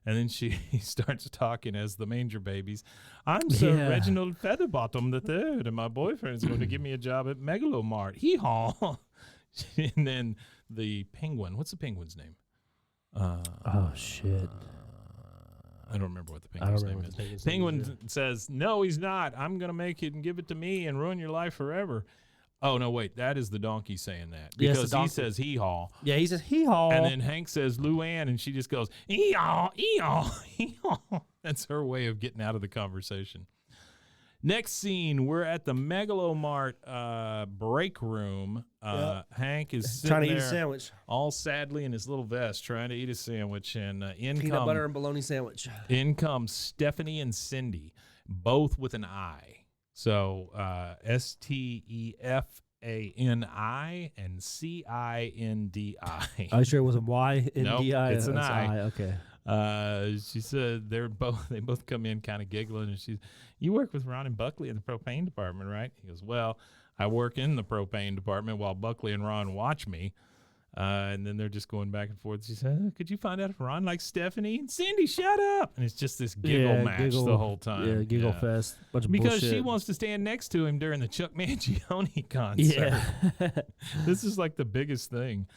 And then she starts talking as the Manger Babies. I'm Sir Reginald Featherbottom III, and my boyfriend is going to give me a job at Megalomart. Hee-haw. And then the penguin. What's the penguin's name? Oh, shit. I don't remember what the penguin's name is. Penguin says, no, he's not. I'm going to make it and give it to me and ruin your life forever. Oh, no, wait. That is the donkey saying that. Because he says hee-haw. Yeah, he says hee-haw. And then Hank says Luann, and she just goes, ee-haw, ee-haw, ee-haw. That's her way of getting out of the conversation. Next scene, we're at the Megalomart break room. Hank is sitting trying to eat there a sandwich. all sadly in his little vest, trying to eat a sandwich. And Peanut butter and bologna sandwich. in come Stephanie and Cindy, both with an I. So Stefani and Cindi. Are you sure it wasn't Y-N-D-I? Nope, it's an That's I. Okay. She said they both come in kind of giggling, and you work with Ron and Buckley in the propane department, right? He goes, well, I work in the propane department while Buckley and Ron watch me. And then they're just going back and forth. She said, could you find out if Ron likes Stephanie? And Cindy, shut up. And it's just this giggle match the whole time. Yeah, giggle fest. Bunch of because bullshit. she wants to stand next to him during the Chuck Mangione concert. Yeah. This is like the biggest thing.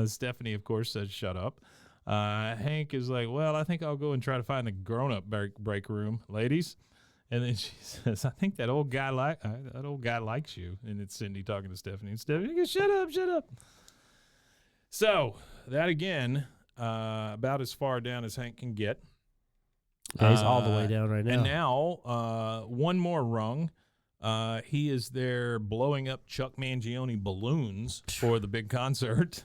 Stephanie, of course, says, shut up. Hank is like, well, I think I'll go and try to find the grown-up break room, ladies. And then she says, I think that old guy likes you. And it's Cindy talking to Stephanie. And Stephanie goes, shut up. So that again, about as far down as Hank can get. Yeah, he's all the way down right now. And now, one more rung. He is there blowing up Chuck Mangione balloons for the big concert.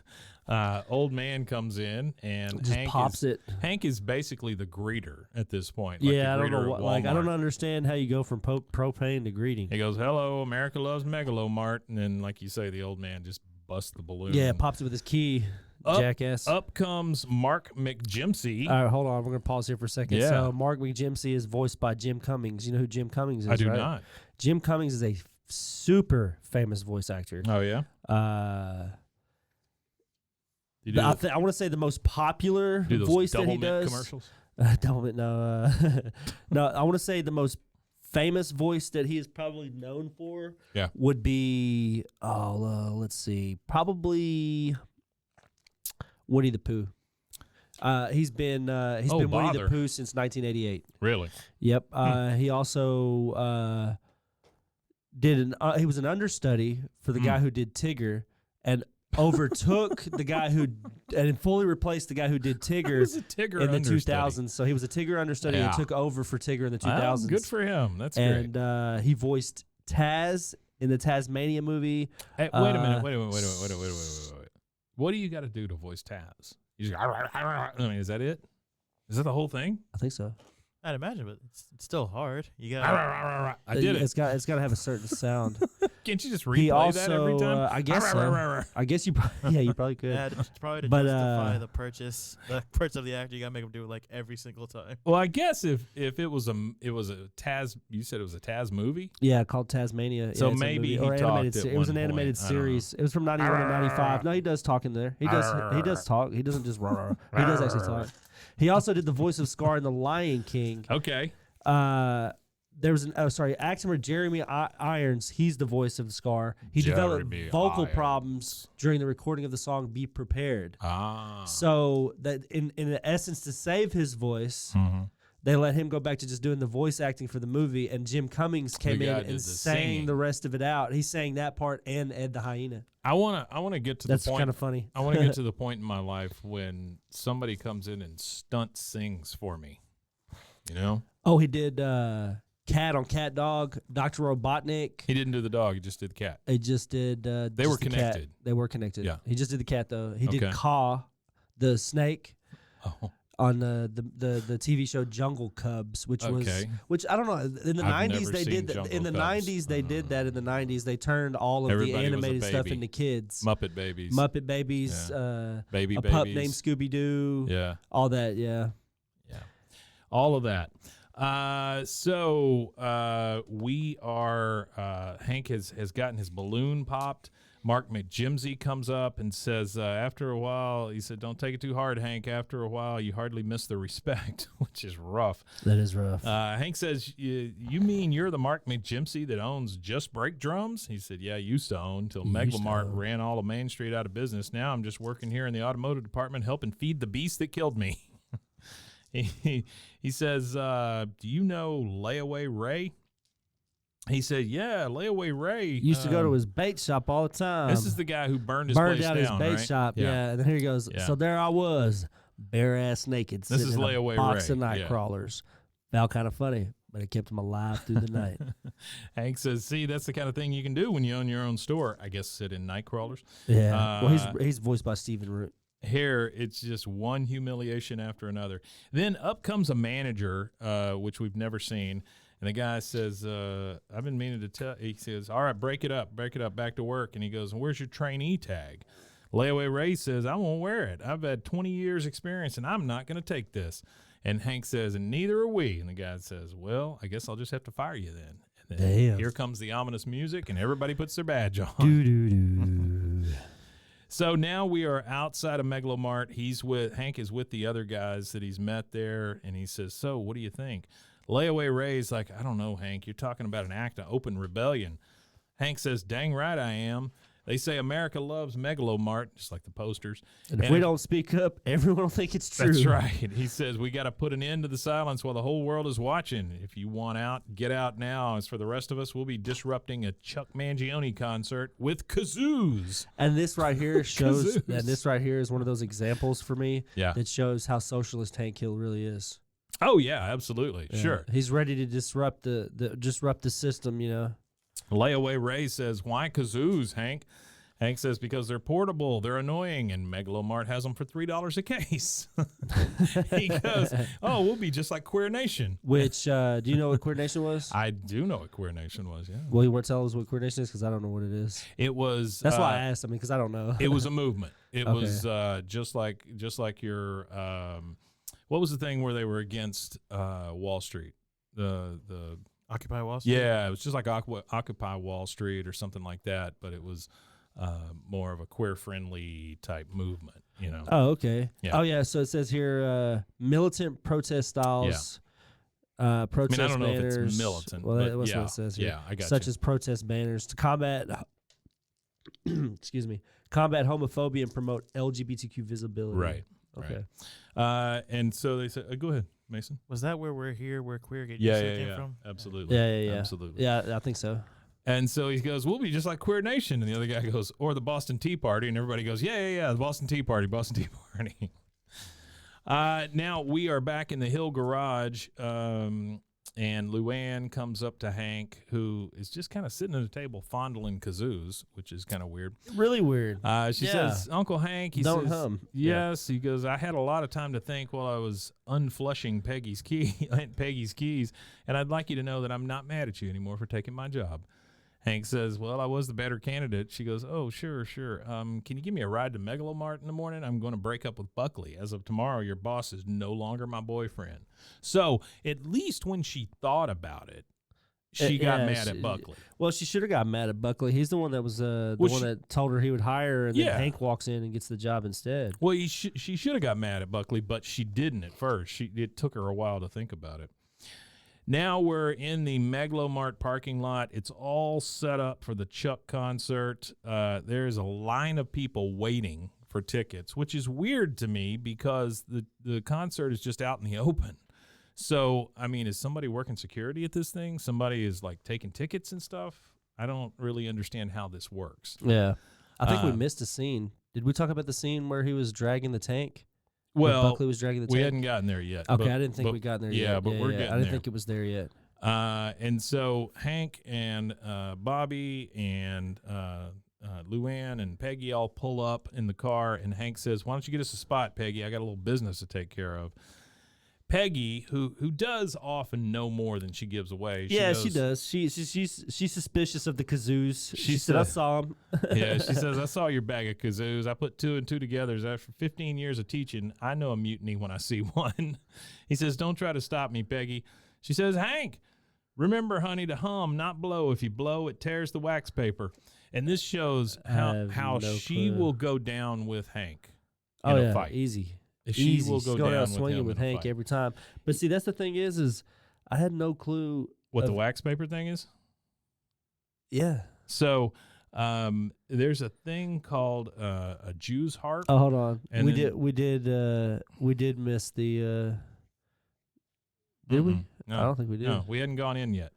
Old man comes in and just pops it. Hank is basically the greeter at this point. Yeah, I don't know what. Like, I don't understand how you go from propane to greeting. He goes, "Hello, America loves Megalomart," and then, like you say, the old man just busts the balloon. Yeah, pops it with his key. Jackass. Up comes Mark McJimsey. All right, hold on. We're going to pause here for a second. Yeah. So Mark McJimsey is voiced by Jim Cummings. You know who Jim Cummings is, I do right? not. Jim Cummings is a super famous voice actor. Oh, yeah? I want to say the most popular voice that he does. Commercials? Doublemint, no. No, I want to say the most famous voice that he is probably known for would be, let's see, probably Woody the Pooh. He's been Winnie the Pooh since 1988. Really? Yep. He also he was an understudy for the guy who did Tigger, and overtook the guy and fully replaced the guy who did Tigger, in the 2000s. So he was a Tigger understudy and took over for Tigger in the 2000s. Good for him. That's great. And he voiced Taz in the Tasmania movie. Hey, wait a minute. What do you got to do to voice Taz? You just, I mean, is that it? Is that the whole thing? I think so. I'd imagine, but it's still hard. You got. I did it. It's got to have a certain sound. Can't you just replay that every time? I guess so. I guess you probably could. Yeah, probably to justify the purchase of the actor, you gotta make him do it like every single time. Well, I guess if it was a Taz, you said it was a Taz movie. Yeah, called Tasmania. So yeah, maybe he talked. It was an animated series. It was from 91 to 95. No, he does talk in there. He does talk. He doesn't just He does actually talk. He also did the voice of Scar in The Lion King. Okay. There was actor Jeremy Irons. He's the voice of Scar. He developed vocal problems during the recording of the song "Be Prepared." So that in the essence, to save his voice, they let him go back to just doing the voice acting for the movie. And Jim Cummings came in and sang the rest of it out. He sang that part and Ed the Hyena. I wanna get to the point. That's kind of funny. I want to get to the point in my life when somebody comes in and stunt sings for me. You know? Oh, he did. Cat on Cat Dog, Dr. Robotnik. He didn't do the dog. He just did the cat. He just did. They were connected. They were connected. Yeah. He just did the cat though. He did Okay. Caw, the snake, Oh, on the TV show Jungle Cubs, which was Okay. which I don't know. In the I've 90s never they seen did that. Jungle In the Cubs. 90s they did that. In the 90s they turned all of Everybody was the a animated stuff baby. into kids. Muppet Babies. Muppet Babies. Baby a Babies. pup named Scooby Doo. Yeah. All that. Yeah. All of that. So we are. Hank has gotten his balloon popped. Mark McJimsey comes up and says, after a while, he said, "Don't take it too hard, Hank. After a while, you hardly miss the respect," which is rough. That is rough. Hank says, "You mean you're the Mark McJimsey that owns Just Break Drums?" He said, "Yeah, I used to own till Megalomart ran all of Main Street out of business. Now I'm just working here in the automotive department, helping feed the beast that killed me." He says, "Do you know Layaway Ray?" He said, "Yeah, Layaway Ray Used to go to his bait shop all the time. This is the guy who burned his Burned place down down, his bait right? shop. Yeah. And then here he goes. Yeah. So there I was, bare ass naked, This sitting is in Layaway a box Ray. of night Yeah. crawlers. Felt kind of funny, but it kept him alive through the night. Hank says, "See, that's the kind of thing you can do when you own your own store. I guess sit in night crawlers." Yeah. Well, he's voiced by Stephen Root. Here, it's just one humiliation after another. Then up comes a manager, which we've never seen. And the guy says, "I've been meaning to tell." He says, "All right, break it up, back to work." And he goes, "Where's your trainee tag?" Layaway Ray says, "I won't wear it. I've had 20 years experience and I'm not going to take this." And Hank says, "And neither are we." And the guy says, "Well, I guess I'll just have to fire you then." And then Damn. here comes the ominous music and everybody puts their badge on. Doo-doo-doo. So now we are outside of Megalomart. Hank is with the other guys that he's met there, and he says, "So, what do you think?" Layaway Ray's like, "I don't know, Hank. You're talking about an act of open rebellion." Hank says, "Dang right I am. They say America loves Megalomart," just like the posters. And if we don't speak up, everyone will think it's true. That's right. He says, "We got to put an end to the silence while the whole world is watching. If you want out, get out now. As for the rest of us, we'll be disrupting a Chuck Mangione concert with kazoos." And this right here shows, Kazoos. and this right here is one of those examples for me Yeah. that shows how socialist Hank Hill really is. Oh, yeah, absolutely. Yeah. Sure. He's ready to disrupt the system, you know. Layaway Ray says, "Why kazoos, Hank?" Hank says, "Because they're portable, they're annoying, and Megalomart has them for $3 a case." He goes, "Oh, we'll be just like Queer Nation." Which, do you know what Queer Nation was? I do know what Queer Nation was, yeah. Well, you want to tell us what Queer Nation is? Because I don't know what it is. It was... That's why I asked. I mean, because I don't know. It was a movement. It Okay. was just like your... what was the thing where they were against Wall Street? The Occupy Wall Street. Yeah, it was just like Occupy Wall Street or something like that, but it was more of a queer-friendly type movement, you know. Oh, okay. Yeah. Oh, yeah. So it says here, militant protest styles. Protest I don't know banners. if it's militant, Well, but that's yeah, what it says here. yeah, I got Such you. as protest banners to combat, excuse me, combat homophobia and promote LGBTQ visibility. Right. Okay. And so they said, "Go ahead, Mason." Was that where we're here, where queer get Yeah, came yeah, from? absolutely. Yeah. Absolutely. Yeah, I think so. And so he goes, "We'll be just like Queer Nation." And the other guy goes, "Or the Boston Tea Party." And everybody goes, yeah, the Boston Tea Party. Now we are back in the Hill garage, and Luann comes up to Hank, who is just kind of sitting at a table fondling kazoos, which is kind of weird. Really weird. She Yeah. says, "Uncle Hank," he Don't says, hum. "Yes." He goes, "I had a lot of time to think while I was unflushing Peggy's keys, and I'd like you to know that I'm not mad at you anymore for taking my job." Hank says, "Well, I was the better candidate." She goes, "Oh, sure. Can you give me a ride to Megalomart in the morning? I'm going to break up with Buckley. As of tomorrow, your boss is no longer my boyfriend." So at least when she thought about it, she got yeah, mad at Buckley. Well, she should have got mad at Buckley. He's the one that was the Well, one she- that told her he would hire her, and then Yeah. Hank walks in and gets the job instead. Well, she should have got mad at Buckley, but she didn't at first. It took her a while to think about it. Now we're in the Megalomart parking lot. It's all set up for the Chuck concert. There's a line of people waiting for tickets, which is weird to me because the concert is just out in the open. So, I mean, is somebody working security at this thing? Somebody is like taking tickets and stuff? I don't really understand how this works. Yeah, I think we Uh, missed a scene. Did we talk about the scene where he was dragging the tank? Where Well, Buckley was dragging the we tank. hadn't gotten there yet. Okay, but- I didn't think but- we got there yeah, yet. but we're getting I didn't there. think it was there yet. And so Hank and Bobby and Luann and Peggy all pull up in the car, and Hank says, "Why don't you get us a spot, Peggy? I got a little business to take care of." Peggy, who does often know more than she gives away. She does. She's suspicious of the kazoos. She said, "I saw them." Yeah, she says, "I saw your bag of kazoos. I put 2 and 2 together. After 15 years of teaching, I know a mutiny when I see one." He says, "Don't try to stop me, Peggy." She says, "Hank, remember, honey, to hum, not blow. If you blow, it tears the wax paper." And this shows how she will go down with Hank in a fight. Easy. She will go down swinging with Hank every time. But see, that's the thing is I had no clue what the wax paper thing is. Yeah. So there's a thing called a Jew's harp. Oh, hold on. And we did miss the. Did we? No, I don't think we did. No, we hadn't gone in yet.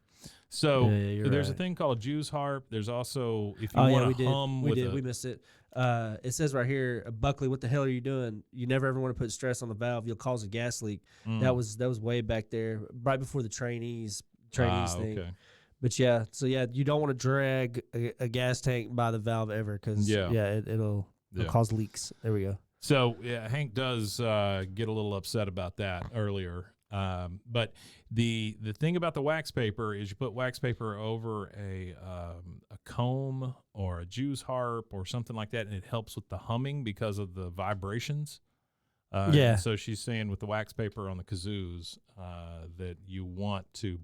So there's a thing called a Jew's harp. There's also, if you want to hum with we missed it. It says right here, Buckley, what the hell are you doing? You never ever want to put stress on the valve. You'll cause a gas leak. That was way back there, right before the trainees thing. Okay. But you don't want to drag a gas tank by the valve ever because it'll cause leaks. There we go. So Hank does get a little upset about that earlier. But the thing about the wax paper is you put wax paper over a comb or a Jew's harp or something like that, and it helps with the humming because of the vibrations. So she's saying with the wax paper on the kazoos that you want to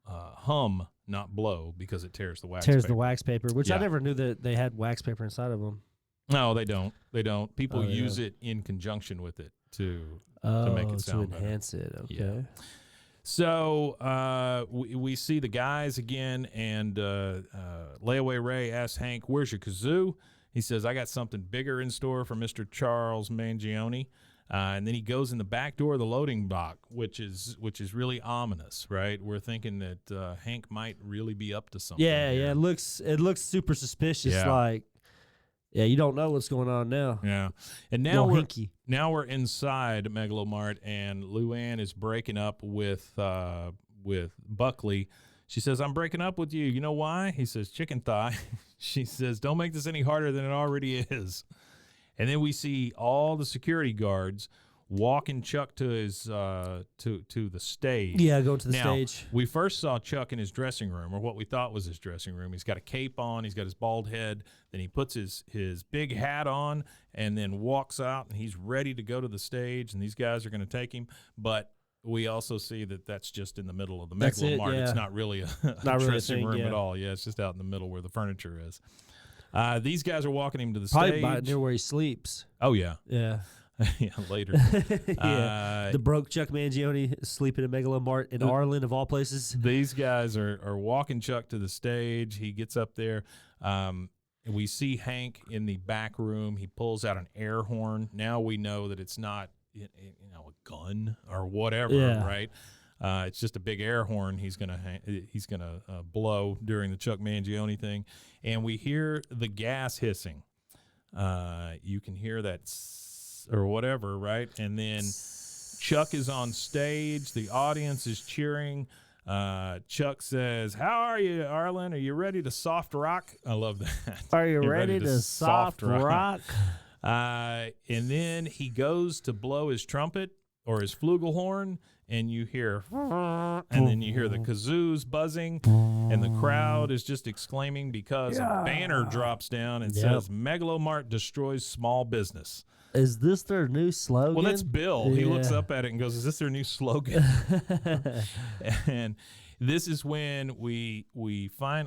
hum, not blow, because it tears the wax paper. The wax paper, which I never knew that they had wax paper inside of them. No, they don't. They don't. People use it in conjunction with it to make it sound to enhance it. Okay. Yeah. So we see the guys again, and Layaway Ray asks Hank, "Where's your kazoo?" He says, "I got something bigger in store for Mr. Charles Mangione." And then he goes in the back door of the loading dock, which is really ominous, right? We're thinking that Hank might really be up to something. Yeah, here. yeah. It looks super suspicious. Yeah. Like, you don't know what's going on now. Yeah, and now we're inside Megalomart, and Luann is breaking up with Buckley. She says, "I'm breaking up with you. You know why?" He says, "Chicken thigh." She says, "Don't make this any harder than it already is." And then we see all the security guards walking Chuck to his to the stage. Yeah, go to the stage. We first saw Chuck in his dressing room, or what we thought was his dressing room. He's got a cape on. He's got his bald head. Then he puts his big hat on and then walks out, and he's ready to go to the stage, and these guys are going to take him. But we also see that that's just in the middle of the Megalomart. It's not really a dressing room at all. Yeah, it's just out in the middle where the furniture is. These guys are walking him to the Probably stage. near where he sleeps. Oh, yeah. Yeah. Yeah, later. The broke Chuck Mangione sleeping in Megalomart in Arlen, of all places. These guys are walking Chuck to the stage. He gets up there. We see Hank in the back room. He pulls out an air horn. Now we know that it's not a gun or whatever, right? It's just a big air horn he's gonna blow during the Chuck Mangione thing, and we hear the gas hissing. You can hear that or whatever, right? And then Chuck is on stage. The audience is cheering. Chuck says, "How are you, Arlen? Are you ready to soft rock?" I love that. Are you ready to soft rock? And then he goes to blow his trumpet or his flugelhorn, and you hear, and then you hear the kazoos buzzing, and the crowd is just exclaiming because a banner drops down and says, "Megalomart destroys small business." Is this their new slogan? Well, that's Bill. He looks up at it and goes, "Is this their new slogan?" And this is when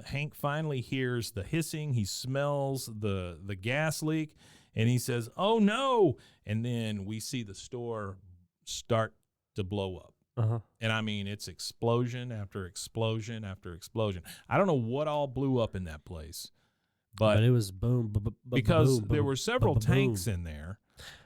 Hank finally hears the hissing. He smells the gas leak, and he says, "Oh no!" And then we see the store start to blow up. And I mean, it's explosion after explosion after explosion. I don't know what all blew up in that place, but it was boom, because there were several tanks in there.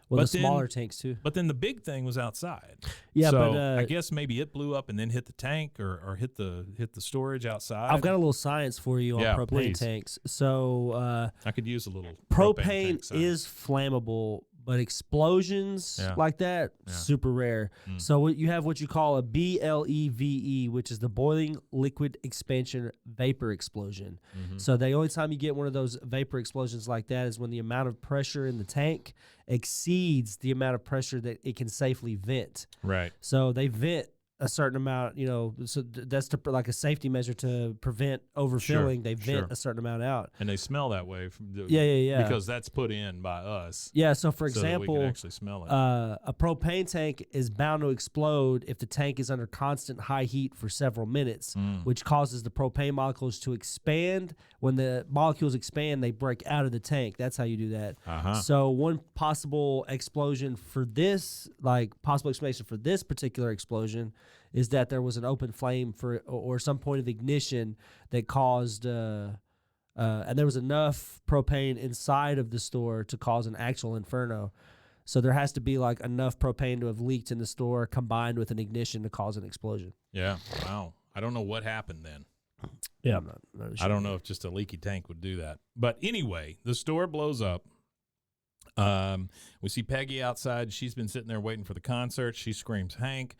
Well, the smaller tanks too. But then the big thing was outside. Yeah, so but I guess maybe it blew up and then hit the tank or hit the storage outside. I've got a little science for you on propane tanks. So I could use a little propane is flammable, but explosions Yeah. like that, Yeah. super rare. Mm. So you have what you call a BLEVE, which is the boiling liquid expansion vapor explosion. Mhm. So the only time you get one of those vapor explosions like that is when the amount of pressure in the tank exceeds the amount of pressure that it can safely vent. Right. So they vent a certain amount, so that's like a safety measure to prevent overfilling. They vent sure. a certain amount out. And they smell that way. Yeah. Because that's put in by us. Yeah, so for so that we example, can actually smell it. a propane tank is bound to explode if the tank is under constant high heat for several minutes, which causes the propane molecules to expand. When the molecules expand, they break out of the tank. That's how you do that. Uh-huh. So one possible explanation for this particular explosion is that there was an open flame or some point of ignition that caused and there was enough propane inside of the store to cause an actual inferno. So there has to be like enough propane to have leaked in the store combined with an ignition to cause an explosion. Yeah. Wow. I don't know what happened then. Yeah, I'm not sure. I don't know if just a leaky tank would do that. But anyway, the store blows up. We see Peggy outside. She's been sitting there waiting for the concert. She screams Hank.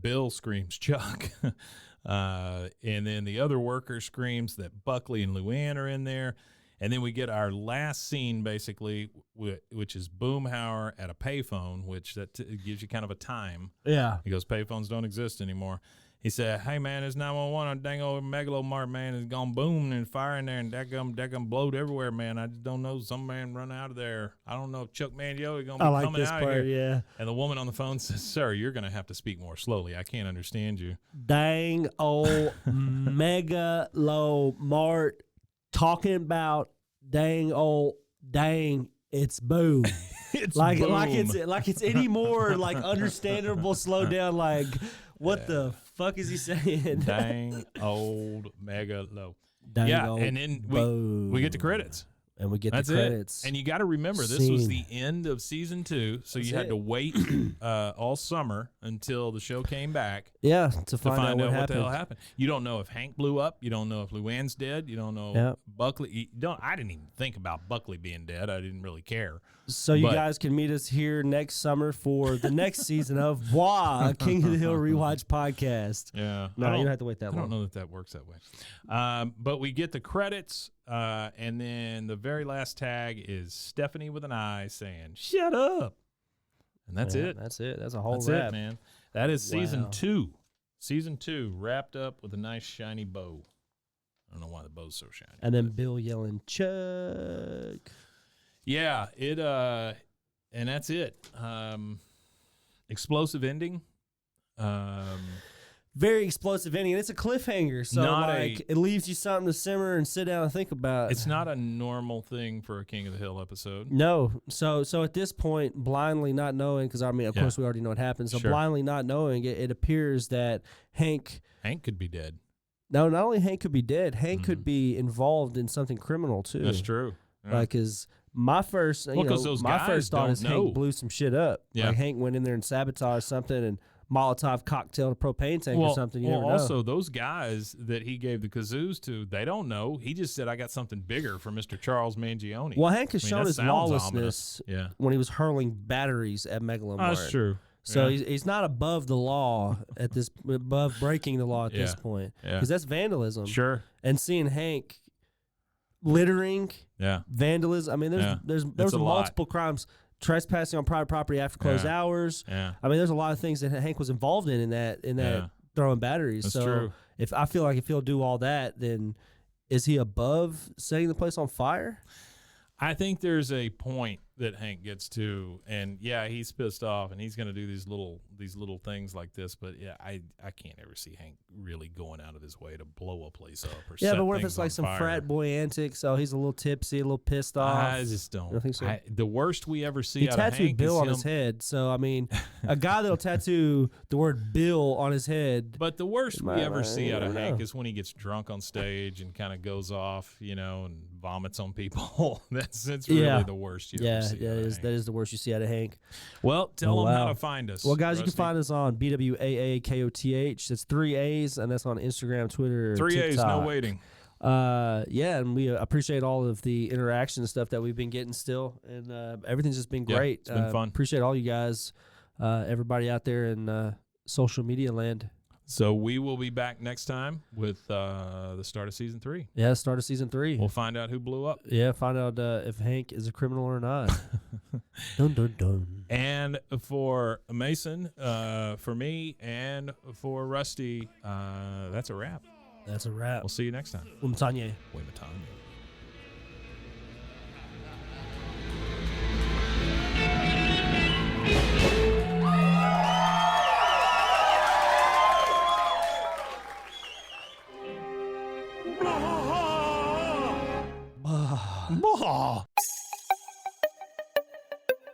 Bill screams Chuck. And then the other worker screams that Buckley and Luann are in there. And then we get our last scene, basically, which is Boomhauer at a payphone, which gives you kind of a time. Yeah. He goes, payphones don't exist anymore. He said, hey, man, it's 911. A dang old Megalomart, man, is gone boom and fire in there, and that gum blowed everywhere, man. I just don't know. Some man run out of there. I don't know if Chuck Mangione is going to be coming out of here. Yeah. And the woman on the phone says, sir, you're going to have to speak more slowly. I can't understand you. Dang old Megalomart talking about dang it's boom. It's like boom. it's any more like understandable slow down like what the fuck is he saying? Dang old Megalo. Dang Yeah, old and then boom. we get the credits. And we get That's the credits. it. And you got to remember, this was the Scene. end of season 2, so That's you had it. to wait all summer until the show came back Yeah, to to find out what the happened. hell happened. You don't know if Hank blew up. You don't know if Luann's dead. You don't know Yep. Buckley. I didn't even think about Buckley being dead. I didn't really care. So you But- guys can meet us here next summer for the next season of Voix, a King of the Hill Rewatch podcast. Yeah. No, you don't have to wait that I long. don't know that works that way. But we get the credits, and then the very last tag is Stephanie with an eye saying, shut up. And that's Yeah, it. That's it. That's a whole That's wrap. it, man. That is season Wow. 2. Season 2 wrapped up with a nice shiny bow. I don't know why the bow's so shiny. And then Bill yelling, Chuck. Yeah, and that's it. Explosive ending. Very explosive ending. And it's a cliffhanger. So, Not it leaves you something to simmer and sit down and think about. It's not a normal thing for a King of the Hill episode. No. So at this point, blindly not knowing, because, I mean, of Yeah. course, we already know what happened. So Sure. blindly not knowing, it appears that Hank, Hank could be dead. no, not only Hank could be dead, Hank could be involved in something criminal, too. That's true. Yeah. Like, because my first, Well, 'cause those my guys first thought don't is know. Hank blew some shit up. Yeah. Like Hank went in there and sabotaged something and Molotov cocktailed a propane tank or something. You never know. Also, those guys that he gave the kazoos to, they don't know. He just said, I got something bigger for Mr. Charles Mangione. Well, Hank has I mean, shown that his sounds lawlessness ominous. Yeah. when he was hurling batteries at Megalomart. That's true. So Yeah. he's not above the law above breaking the law at this Yeah. point. Yeah. Because that's vandalism. Sure. And seeing Hank littering, Yeah. vandalism. I mean, Yeah. there It's was a lot. multiple crimes, trespassing on private property after closed Yeah. hours. Yeah. I mean, there's a lot of things that Hank was involved in that Yeah. throwing batteries. That's so true. if I feel like if he'll do all that, then is he above setting the place on fire? I think there's a point that Hank gets to, and yeah, he's pissed off, and he's going to do these little things like this. But yeah, I can't ever see Hank really going out of his way to blow a place up or Yeah, set but what if things it's like on some fire. frat boy antics? So he's a little tipsy, a little pissed off. I just don't. You don't think so? The worst we ever see He out of tattooed Hank Bill is on him. his head. So I mean, a guy that'll tattoo the word Bill on his head. But the worst we Might- ever see out of I don't Hank know. is when he gets drunk on stage and kind of goes off, and vomits on people. That's really Yeah. the worst you Yeah, ever see. out of Hank. that is the worst you see out of Hank. Well, tell Oh, them how wow. to find us. Well, guys, you can Rusty. find us on BWAAKOTH. That's 3 A's, and that's on Instagram, Twitter, 3 A's, TikTok. no waiting. Yeah, and we appreciate all of the interaction and stuff that we've been getting still, and everything's just been great. It's been fun. Appreciate all you guys, everybody out there in social media land. So we will be back next time with the start of season 3. Yeah, start of season 3. We'll find out who blew up. Yeah, find out if Hank is a criminal or not. Dun, dun, dun. And for Mason, for me, and for Rusty, that's a wrap. That's a wrap. We'll see you next time. Umtanye. Wematanya.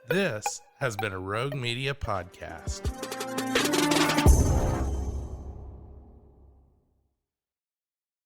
This has been a Rogue Media podcast.